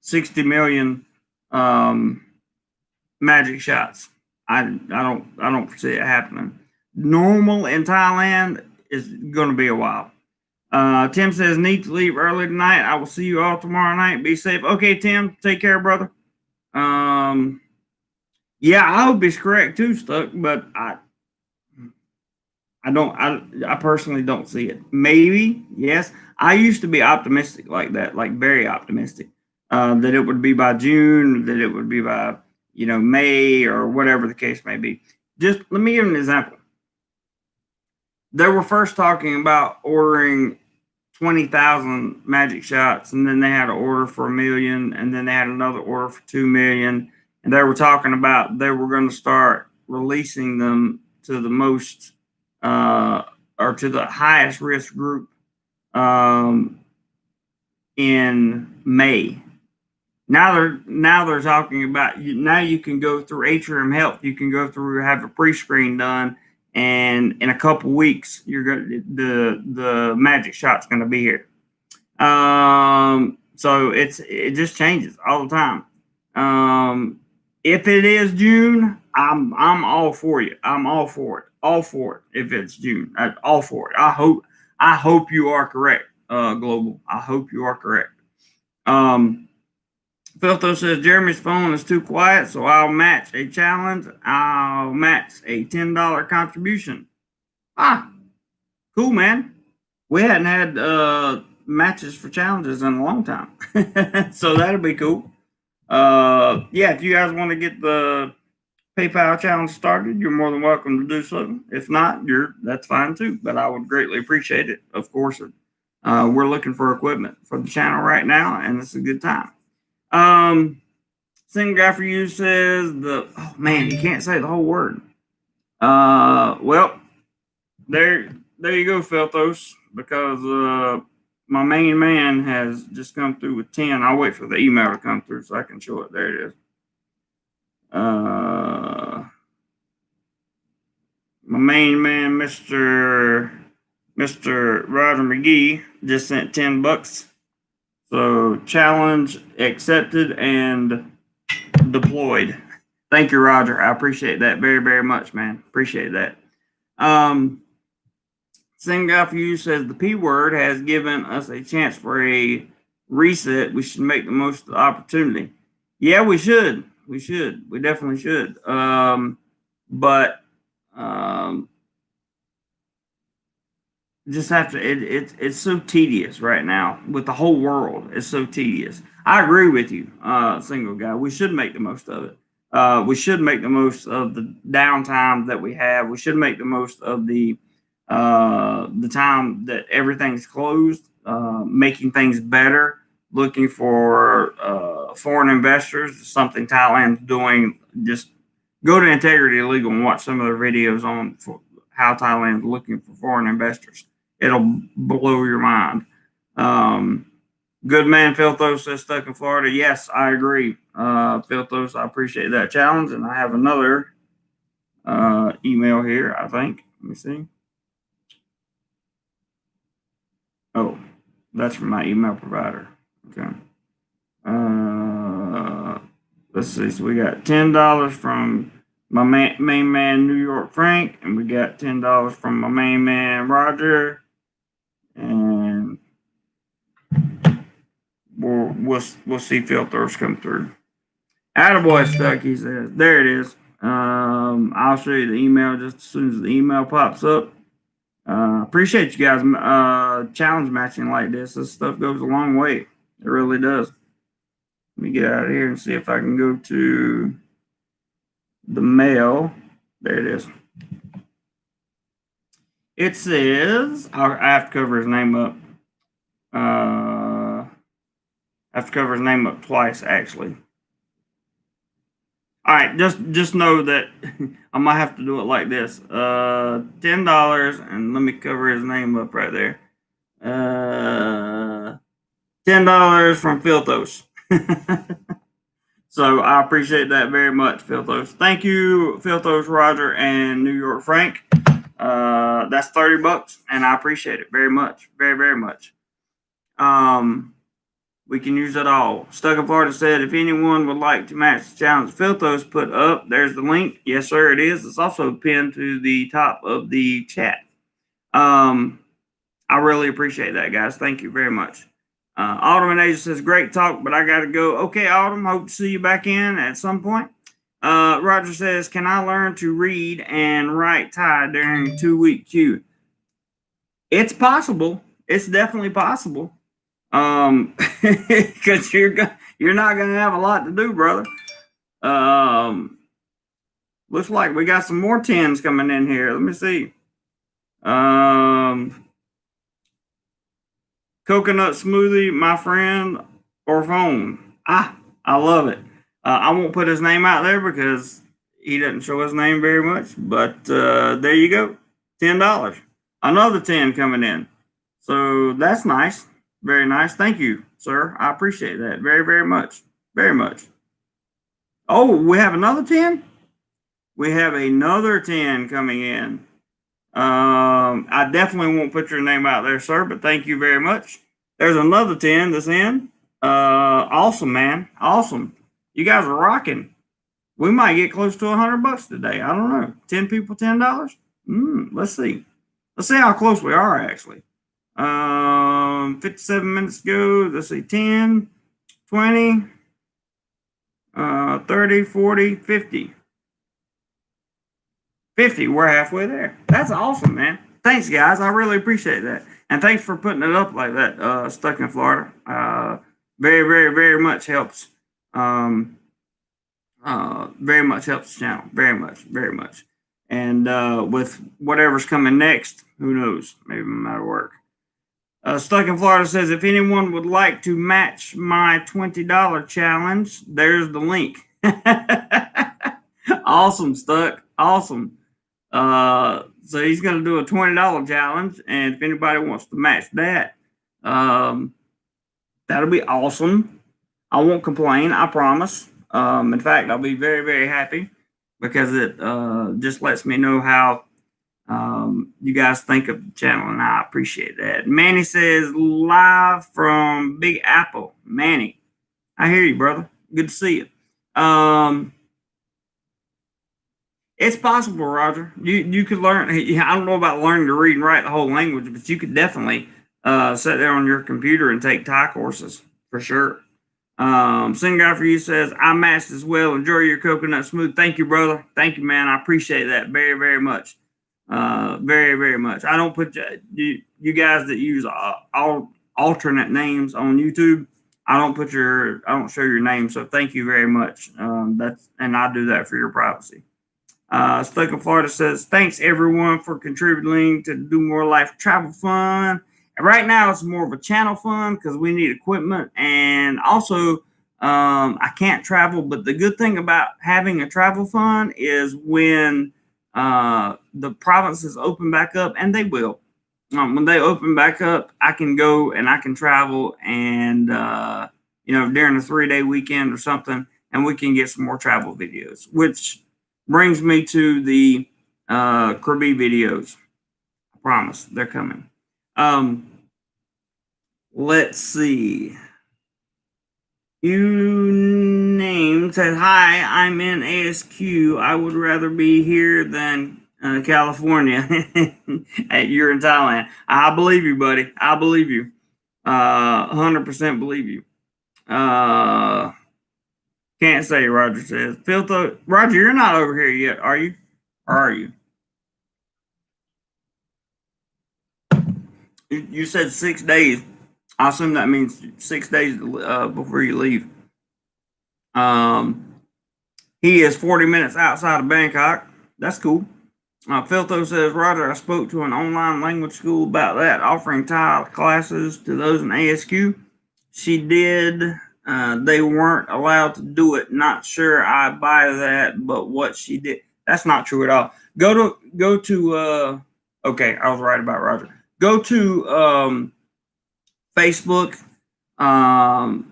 60 million magic shots. I don't foresee it happening. Normal in Thailand is going to be a while. Tim says, need to leave early tonight. I will see you all tomorrow night. Be safe. Okay, Tim, take care, brother. Yeah, I hope he's correct too, Stuck, but I personally don't see it. Maybe, yes. I used to be optimistic like that, like very optimistic, that it would be by June, that it would be by, May or whatever the case may be. Just let me give an example. They were first talking about ordering 20,000 magic shots, and then they had an order for 1 million, and then they had another order for 2 million, and they were talking about they were going to start releasing them to the most or to the highest risk group in May. Now they're talking about now you can go through Atrium Health, you can go through have a pre-screen done, and in a couple weeks you're going the magic shot's going to be here. So it just changes all the time. If it is June, I'm all for you. I'm all for it. All for it. If it's June, I'm all for it. I hope you are correct, Global. I hope you are correct. Filtho says Jeremy's phone is too quiet, so I'll match a challenge. I'll match a $10 contribution. Cool, man. We hadn't had matches for challenges in a long time, so that'll be cool. Yeah, if you guys want to get the PayPal challenge started, you're more than welcome to do so. If not, that's fine too. But I would greatly appreciate it. Of course, we're looking for equipment for the channel right now, and it's a good time. Single guy for you says oh man, you can't say the whole word. Well, there you go, Felthos, because my main man has just come through with 10. I'll wait for the email to come through so I can show it. There it is. My main man, Mr. Roger McGee, just sent $10. So challenge accepted and deployed. Thank you, Roger. I appreciate that very, very much, man. Appreciate that. Same guy for you says the P word has given us a chance for a reset. We should make the most of the opportunity. Yeah, we should. We should. We definitely should. But just have to. It's so tedious right now with the whole world. It's so tedious. I agree with you, single guy. We should make the most of it. We should make the most of the downtime that we have. We should make the most of the time that everything's closed, making things better, looking for foreign investors, something Thailand's doing. Just go to Integrity Legal and watch some of their videos on how Thailand's looking for foreign investors. It'll blow your mind. Good man, Filthos says stuck in Florida. Yes, I agree. Filthos, I appreciate that challenge. And I have another email here, I think. Let me see. Oh, that's from my email provider. Okay. Let's see. So we got $10 from my main man, New York Frank, and we got $10 from my main man, Roger. And we'll see filters come through. Attaboy Stuck, he says. There it is. I'll show you the email just as soon as the email pops up. Appreciate you guys challenge matching like this. This stuff goes a long way. It really does. Let me get out of here and see if I can go to the mail. There it is. It says I have to cover his name up. I have to cover his name up twice, actually. All right, just know that I might have to do it like this. $10, and let me cover his name up right there. $10 from Filthos. So I appreciate that very much, Filthos. Thank you, Filthos, Roger, and New York Frank. That's $30, and I appreciate it very much, very, very much. We can use it all. Stuck in Florida said, if anyone would like to match the challenge Filthos put up, there's the link. Yes, sir, it is. It's also pinned to the top of the chat. I I really appreciate that, guys. Thank you very much. Autumn and Asia says, great talk, but I got to go. Okay, Autumn, hope to see you back in at some point. Roger says, can I learn to read and write Thai during 2-week queue? It's possible. It's definitely possible. Because you're not gonna have a lot to do, brother. Looks like we got some more 10s coming in here. Let me see. Coconut smoothie, my friend, or phone. I love it. I won't put his name out there because he doesn't show his name very much. But there you go, $10. Another 10 coming in. So that's nice. Very nice. Thank you, sir. I appreciate that very, very much. Very much. Oh, we have another 10? We have another 10 coming in. I definitely won't put your name out there, sir, but thank you very much. There's another 10 that's in. Awesome, man. Awesome. You guys are rocking. We might get close to $100 today. I don't know. 10 people, $10? Let's see. Let's see how close we are, actually. 57 minutes ago. Let's see. 10, 20, 30, 40, 50. 50, we're halfway there. That's awesome, man. Thanks, guys. I really appreciate that. And thanks for putting it up like that, Stuck in Florida. Very, very, very much helps. Very much helps the channel. Very much, very much. And with whatever's coming next, who knows? Maybe I'm out of work. Stuck in Florida says, if anyone would like to match my $20 challenge, there's the link. Awesome, Stuck. Awesome. So he's going to do a $20 challenge, and if anybody wants to match that, that'll be awesome. I won't complain, I promise. In fact, I'll be very, very happy because it just lets me know how you guys think of the channel, and I appreciate that. Manny says, live from Big Apple. Manny, I hear you, brother. Good to see you. It's possible, Roger. You could learn. I don't know about learning to read and write the whole language, but you could definitely sit there on your computer and take Thai courses for sure. Sing Guy for You says, I matched as well. Enjoy your coconut smooth. Thank you, brother. Thank you, man. I appreciate that very, very much. Very, very much. I don't put you guys that use all alternate names on YouTube. I don't show your name. So thank you very much. And I do that for your privacy. Stuck in Florida says, thanks everyone for contributing to DoMoreLife Travel Fund. And right now it's more of a channel fund because we need equipment. And also, I can't travel. But the good thing about having a travel fund is when the provinces open back up, and they will. When they open back up, I can go and I can travel and, during a 3-day weekend or something, and we can get some more travel videos, which brings me to the Krabi videos. I promise they're coming. Let's see. You named said, hi, I'm in ASQ. I would rather be here than California. Hey, you're in Thailand. I believe you, buddy. I believe you. 100% believe you. Can't say, Roger says. Roger, you're not over here yet, are you? Or are you? You said 6 days. I assume that means 6 days before you leave. He is 40 minutes outside of Bangkok. That's cool. Philto says, Roger, I spoke to an online language school about that, offering Thai classes to those in ASQ. She did. They weren't allowed to do it. Not sure I buy that, but what she did, that's not true at all. Go to okay, I was right about Roger. Go to Facebook, some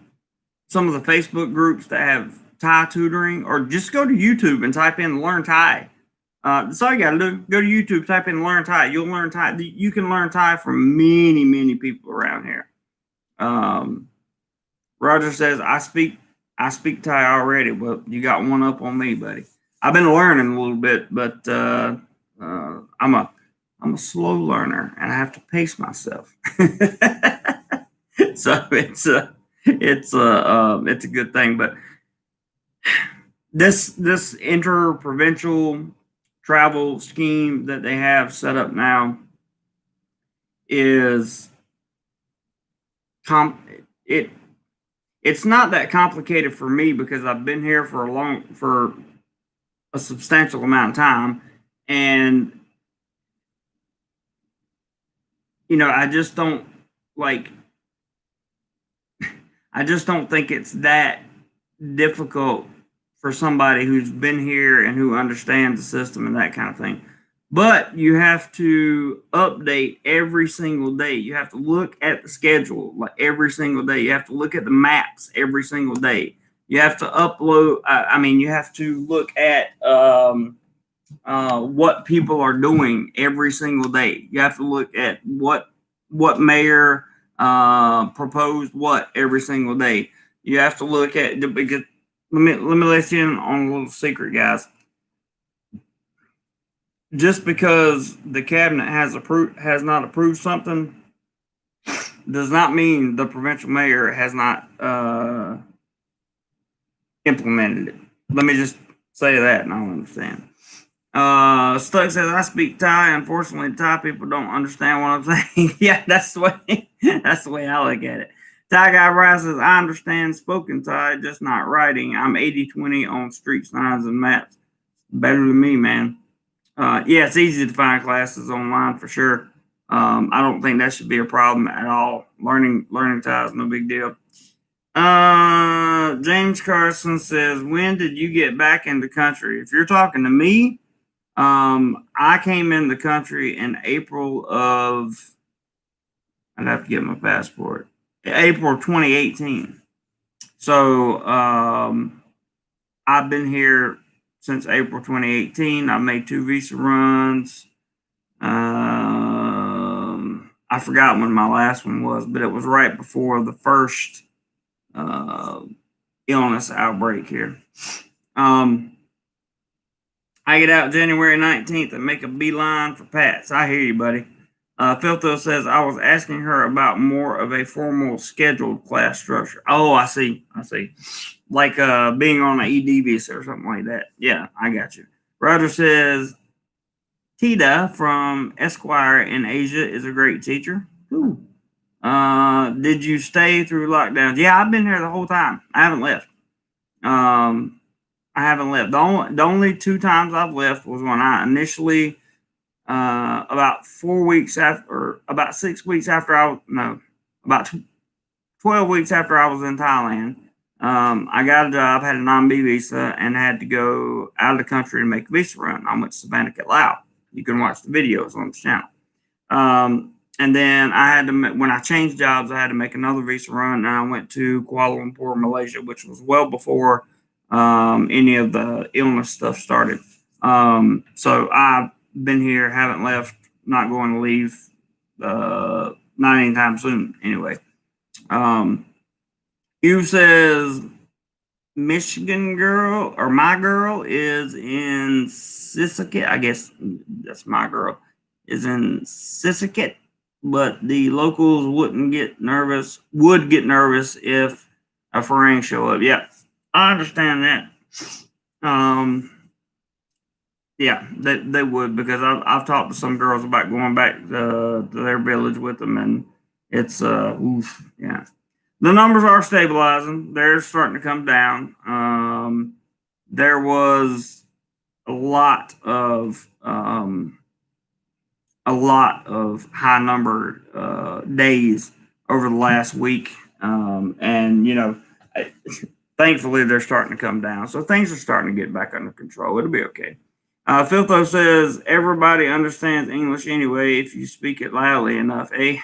of the Facebook groups that have Thai tutoring, or just go to YouTube and type in Learn Thai. That's all you got to do. Go to YouTube, type in Learn Thai. You'll learn Thai. You can learn Thai from many, many people around here. Roger says, I speak Thai already. Well, you got one up on me, buddy. I've been learning a little bit, but I'm I'm a slow learner and I have to pace myself. So it's a good thing. But this interprovincial travel scheme that they have set up now is com it it's not that complicated for me because I've been here for a substantial amount of time, and I just don't like I just don't think it's that difficult for somebody who's been here and who understands the system and that kind of thing. But you have to update every single day. You have to look at the schedule like every single day. You have to look at the maps every single day. You have to upload. You have to look at what people are doing every single day. You have to look at what mayor proposed what every single day. You have to look at because let me let you in on a little secret, guys. Just because the cabinet has not approved something does not mean the provincial mayor has not implemented it. Let me just say that, and I'll understand. Stuck says I speak Thai. Unfortunately, Thai people don't understand what I'm saying. Yeah, that's the way I look at it. Thai guy Rice says I understand spoken Thai, just not writing. I'm 80/20 on street signs and maps. Better than me, man. Yeah, it's easy to find classes online for sure. I don't think that should be a problem at all. Learning Thai is no big deal. James Carson says, when did you get back in the country? If you're talking to me, I came in the country in April of, I'd have to get my passport, April 2018. So I've been here since April 2018. I made 2 visa runs. I forgot when my last one was, but it was right before the first illness outbreak here. I get out January 19th and make a beeline for Pat's. I hear you, buddy. Filtho says, I was asking her about more of a formal scheduled class structure. Oh, I see. Like being on an ED visa or something like that. Yeah, I got you. Roger says, Tita from Esquire in Asia is a great teacher. Ooh. Did you stay through lockdowns? Yeah, I've been here the whole time. I haven't left. I haven't left. The only 2 times I've left was when I initially, about 4 weeks after, or about 6 weeks after about 12 weeks after I was in Thailand. I got a job, had a non-B visa, and had to go out of the country to make a visa run. I went to Savannah, Laos. You can watch the videos on the channel. And then when I changed jobs, I had to make another visa run, and I went to Kuala Lumpur, Malaysia, which was well before any of the illness stuff started. So I've been here, haven't left, not going to leave, not anytime soon. Anyway, Hugh says Michigan girl or my girl is in Sisaket. I guess that's my girl is in Sisaket, but the locals would get nervous if a foreign show up. Yeah, I understand that. Yeah, they would, because I've talked to some girls about going back to their village with them, and it's oof, yeah. The numbers are stabilizing. They're starting to come down. There was a lot of high number days over the last week, and thankfully they're starting to come down. So things are starting to get back under control. It'll be okay. Filtho says everybody understands English anyway if you speak it loudly enough, eh?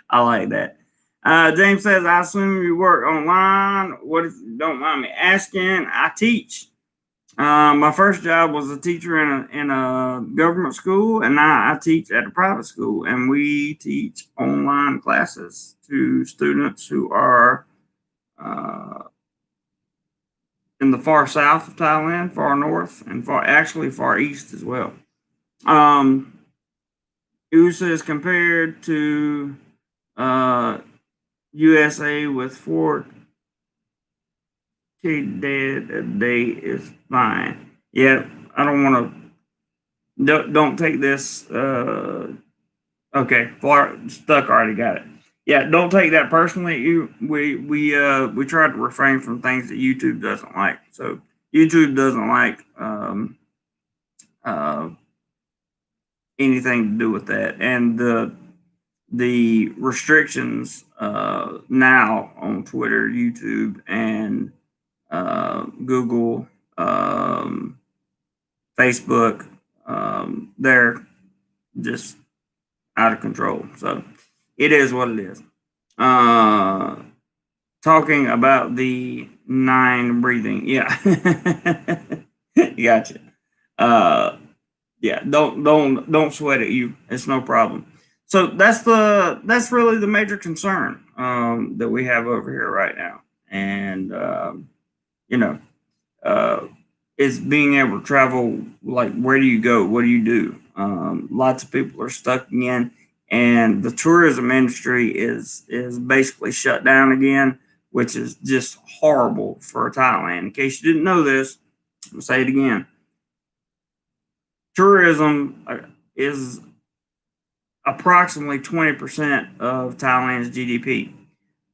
I like that. James says, I assume you work online. What if you don't mind me asking? I teach. My first job was a teacher in a government school, and now I teach at a private school, and we teach online classes to students who are in the far south of Thailand, far north, and far east as well. USA is compared to USA with 4 dead a day is fine. Yeah, I don't want to. Don't take this. Okay, Stuck already got it. Yeah, don't take that personally. We try to refrain from things that YouTube doesn't like. So YouTube doesn't like uh, anything to do with that, and the restrictions now on Twitter, YouTube, and Google, Facebook, they're just out of control. So it is what it is. Uh, Talking about the 9 breathing. Yeah. Gotcha. Uh, yeah, don't sweat it. It's no problem. So that's really the major concern that we have over here right now, and you know, uh, is being able to travel. Like, where do you go? What do you do? Lots of people are stuck again, and the tourism industry is basically shut down again, which is just horrible for Thailand. In case you didn't know this, I'll say it again. Tourism is approximately 20% of Thailand's GDP.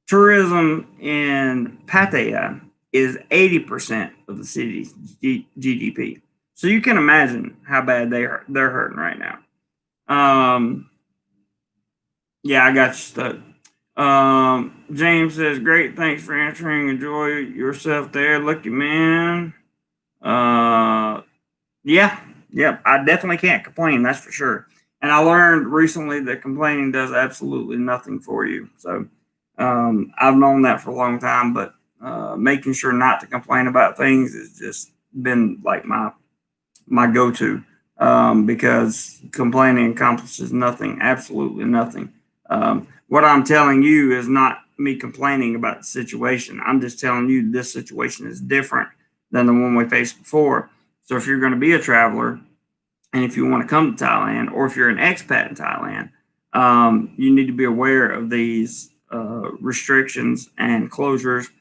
Tourism in Pattaya is 80% of the city's GDP. So you can imagine how bad they're hurting right now. Yeah, I got you stuck. James says, "Great, thanks for answering. Enjoy yourself there, lucky man." Uh, yeah, yep. I definitely can't complain. That's for sure. And I learned recently that complaining does absolutely nothing for you. So I've known that for a long time, but making sure not to complain about things has just been like my go-to, because complaining accomplishes nothing, absolutely nothing. What I'm telling you is not me complaining about the situation. I'm just telling you this situation is different than the one we faced before. So if you're going to be a traveler, and if you want to come to Thailand, or if you're an expat in Thailand, you need to be aware of these restrictions and closures.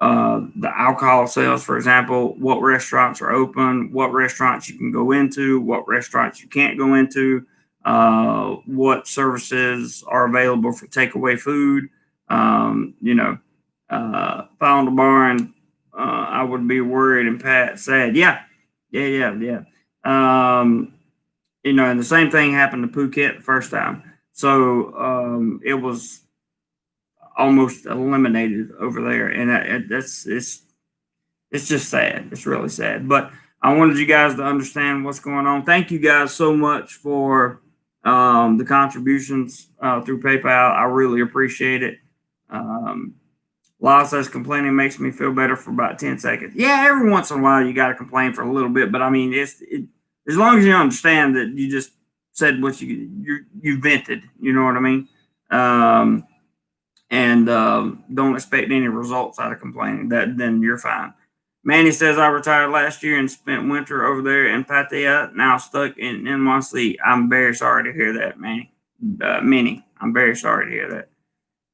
The alcohol sales, for example, what restaurants are open, what restaurants you can go into, what restaurants you can't go into, what services are available for takeaway food. If I owned a bar and I would be worried, and Pat said, yeah, yeah. And the same thing happened to Phuket the first time. So it was almost eliminated over there, and it's just sad. It's really sad. But I wanted you guys to understand what's going on. Thank you guys so much for the contributions through PayPal. I really appreciate it. Lyle says complaining makes me feel better for about 10 seconds. Yeah, every once in a while you got to complain for a little bit, but I mean, as long as you understand that you just said what you vented, you know what I mean? And don't expect any results out of complaining. Then you're fine. Manny says, I retired last year and spent winter over there in Pattaya, now stuck in NYC. I'm very sorry to hear that, Manny. Minnie, I'm very sorry to hear that.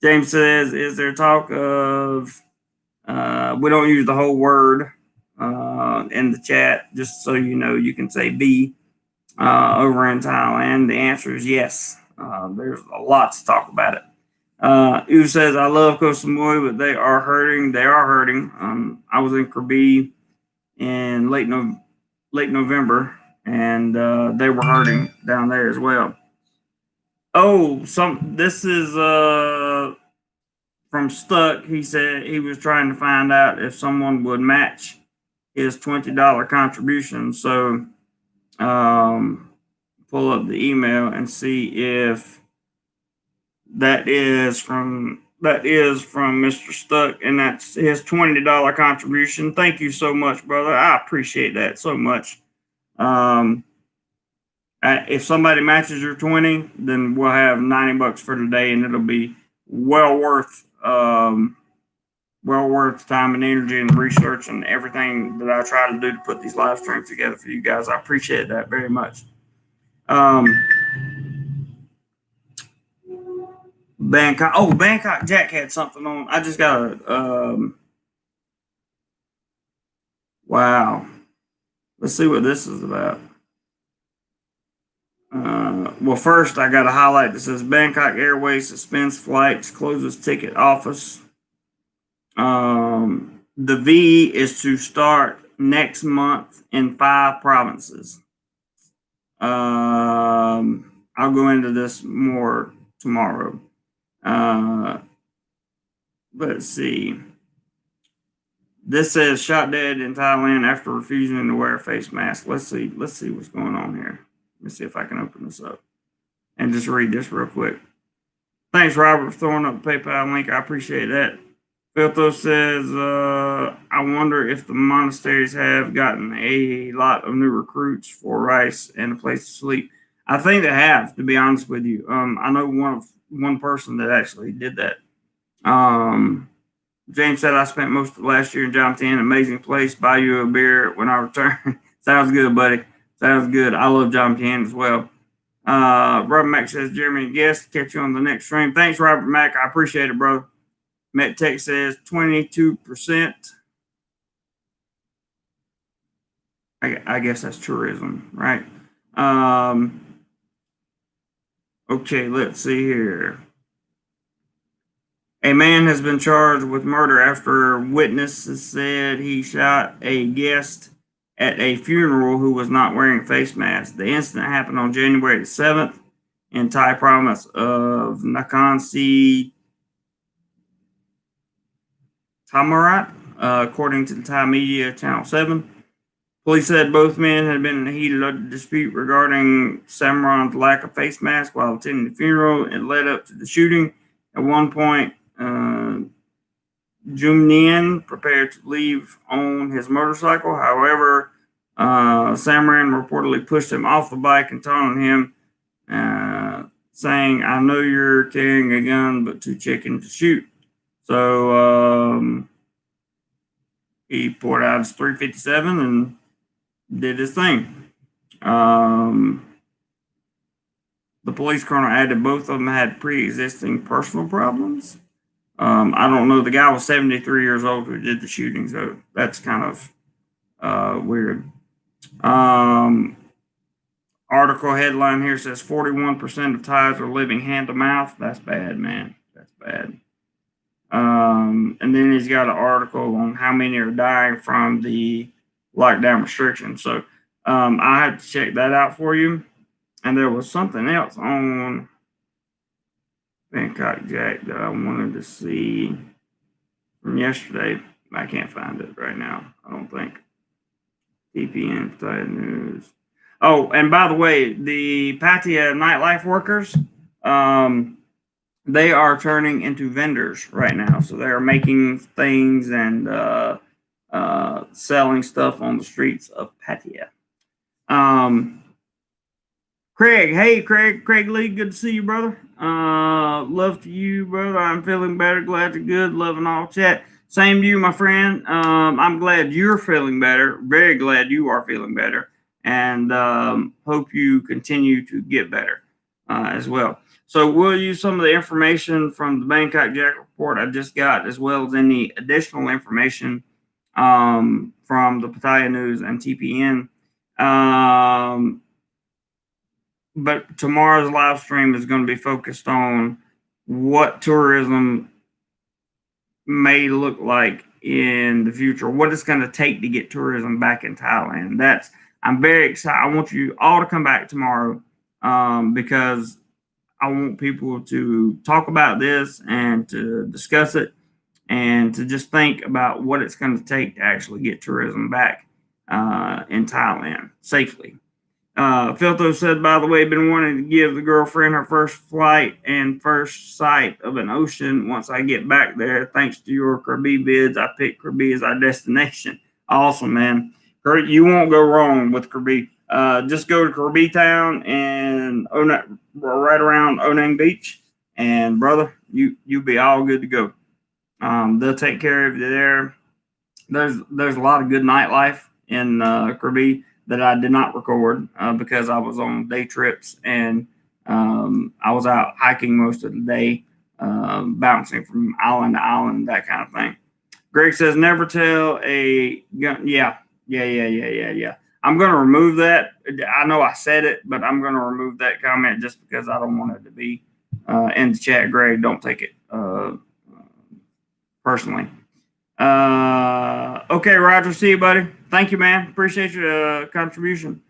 James says, is there talk of, we don't use the whole word in the chat, just so you know, you can say B over in Thailand. The answer is yes. There's a lot to talk about it. Who says, I love Koh Samui, but they are hurting. They are hurting. I was in Krabi in late November, and they were hurting down there as well. Oh, this is from Stuck. He said he was trying to find out if someone would match his $20 contribution. So pull up the email and see if that is from Mr. Stuck, and that's his $20 contribution. Thank you so much, brother. I appreciate that so much. If somebody matches your 20, then we'll have $90 for today, and it'll be well worth time and energy and research and everything that I try to do to put these live streams together for you guys. I appreciate that very much. Bangkok. Oh, Bangkok Jack had something on. I just got a. Wow. Let's see what this is about. Well, first I got a highlight that says Bangkok Airways suspends flights, closes ticket office. The V is to start next month in 5 provinces. I'll go into this more tomorrow. Let's see. This says shot dead in Thailand after refusing to wear a face mask. Let's see what's going on here. Let me see if I can open this up and just read this real quick. Thanks, Robert, for throwing up the PayPal link. I appreciate that. Filtho says, I wonder if the monasteries have gotten a lot of new recruits for rice and a place to sleep. I think they have, to be honest with you. I know one person that actually did that. James said, I spent most of last year in Jomtien. Amazing place. Buy you a beer when I return. Sounds good, buddy. Sounds good. I love Jomtien as well. Robert Mack says, Jeremy, guest. Catch you on the next stream. Thanks, Robert Mack. I appreciate it, bro. MetTech says 22%. I guess that's tourism, right? Okay, let's see here. A man has been charged with murder after witnesses said he shot a guest at a funeral who was not wearing a face mask. The incident happened on January 7th in Thai province of Nakhon Si Thammarat, according to the Thai media Channel 7. Police said both men had been in a heated dispute regarding Samron's lack of face mask while attending the funeral. It led up to the shooting. At one point, Jumnian prepared to leave on his motorcycle. However, Samran reportedly pushed him off the bike and taunted him, saying, I know you're carrying a gun, but too chicken to shoot. So he poured out his 357 and did his thing. The police colonel added both of them had pre-existing personal problems. I don't know. The guy was 73 years old who did the shooting, so that's kind of weird. Article headline here says 41% of Thais are living hand to mouth. That's bad, man. That's bad. And then he's got an article on how many are dying from the lockdown restrictions. So I had to check that out for you. And there was something else on Bangkok Jack that I wanted to see from yesterday. I can't find it right now, I don't think. TPN Thai News. Oh, and by the way, the Pattaya nightlife workers, they are turning into vendors right now. So they are making things and selling stuff on the streets of Pattaya. Craig, hey Craig Lee, good to see you, brother. Love to you, brother. I'm feeling better, glad you're good, loving all chat. Same to you, my friend. I'm glad you're feeling better. Very glad you are feeling better, and hope you continue to get better as well. So we'll use some of the information from the Bangkok Jack report I just got, as well as any additional information from the Pattaya News and TPN. But tomorrow's live stream is going to be focused on what tourism may look like in the future, what it's going to take to get tourism back in Thailand. I'm very excited. I want you all to come back tomorrow because I want people to talk about this and to discuss it and to just think about what it's going to take to actually get tourism back in Thailand safely. Filtho said, by the way, been wanting to give the girlfriend her first flight and first sight of an ocean once I get back there. Thanks to your Krabi bids, I picked Krabi as our destination. Awesome, man. You won't go wrong with Krabi. Just go to Krabi Town and right around Onang Beach, and brother, you'll be all good to go. They'll take care of you there. There's a lot of good nightlife in Krabi. that I did not record because I was on day trips and I was out hiking most of the day, bouncing from island to island, that kind of thing. Greg says, never tell a gun. Yeah. I'm going to remove that. I know I said it, but I'm going to remove that comment just because I don't want it to be in the chat. Greg, don't take it personally. Okay, Roger. See you, buddy. Thank you, man. Appreciate your contribution.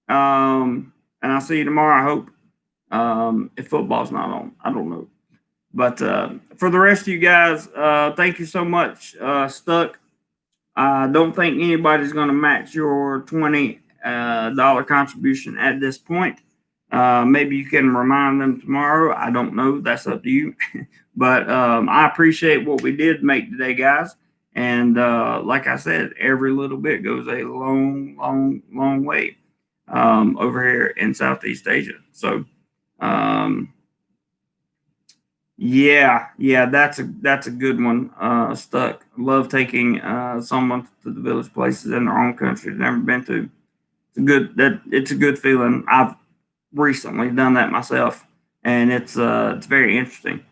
And I'll see you tomorrow, I hope. If football's not on, I don't know. But for the rest of you guys, thank you so much. Stuck. I don't think anybody's going to match your $20 contribution at this point. Maybe you can remind them tomorrow. I don't know. That's up to you. But I appreciate what we did make today, guys. And like I said, every little bit goes a long way over here in Southeast Asia. So, yeah, that's a good one. Stuck. Love taking someone to the village places in their own country they've never been to. It's a good feeling. I've recently done that myself, and it's very interesting.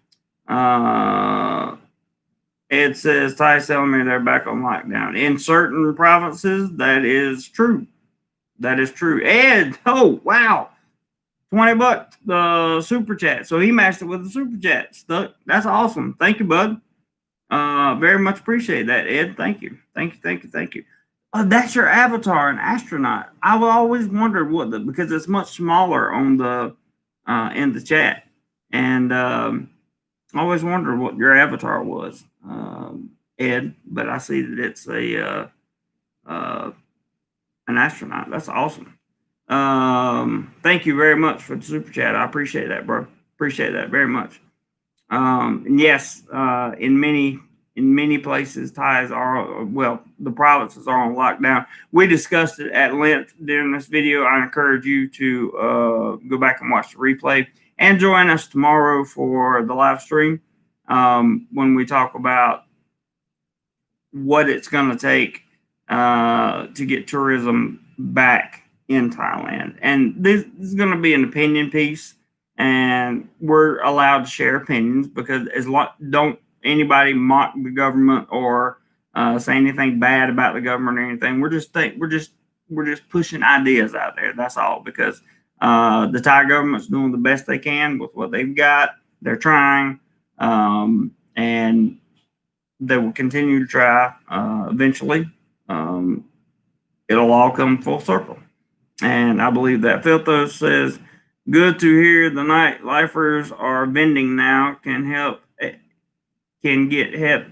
Ed says Thai telling me they're back on lockdown in certain provinces. That is true. That is true. Ed, oh wow. $20 the super chat. So he matched it with the super chat. Stuck. That's awesome. Thank you, bud. Very much appreciate that, Ed. Thank you. That's your avatar, an astronaut. I've always wondered because it's much smaller on the in the chat, and I always wondered what your avatar was, Ed. But I see that it's an astronaut. That's awesome. Thank you very much for the super chat. I appreciate that, bro. Appreciate that very much. And yes, in many places, Thais are, the provinces are on lockdown. We discussed it at length during this video. I encourage you to go back and watch the replay and join us tomorrow for the live stream when we talk about what it's going to take to get tourism back in Thailand. And this is going to be an opinion piece, and we're allowed to share opinions because don't anybody mock the government or say anything bad about the government or anything. We're just pushing ideas out there. That's all, because the Thai government's doing the best they can with what they've got. They're trying, and they will continue to try. Eventually, it'll all come full circle. And I believe that. Filthos says, good to hear the nightlifers are vending now. Can get help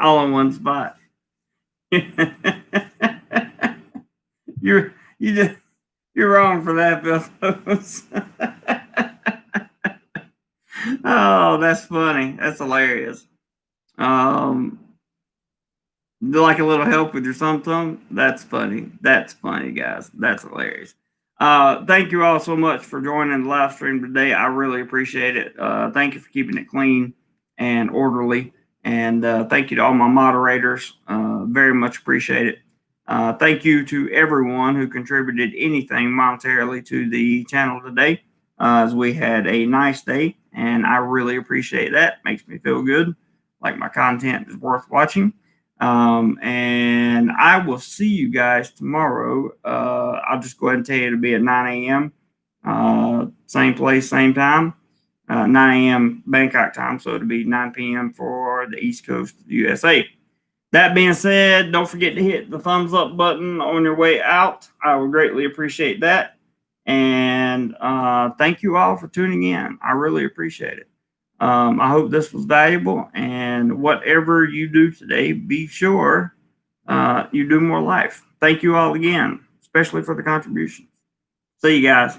all in one spot. You're wrong for that, Filthos. Oh, that's funny. That's hilarious. Like a little help with your sum. That's funny. That's funny, guys. That's hilarious. Thank you all so much for joining the live stream today. I really appreciate it. Thank you for keeping it clean and orderly. And thank you to all my moderators. Very much appreciate it. Thank you to everyone who contributed anything monetarily to the channel today, as we had a nice day, and I really appreciate that. Makes me feel good, like my content is worth watching. And I will see you guys tomorrow. I'll just go ahead and tell you it'll be at 9 a.m. Same place, same time. 9 a.m. Bangkok time, so it'll be 9 p.m. for the East Coast of the USA. That being said, don't forget to hit the thumbs up button on your way out. I would greatly appreciate that. And thank you all for tuning in. I really appreciate it. I hope this was valuable, and whatever you do today, be sure you do more life. Thank you all again, especially for the contributions. See you guys.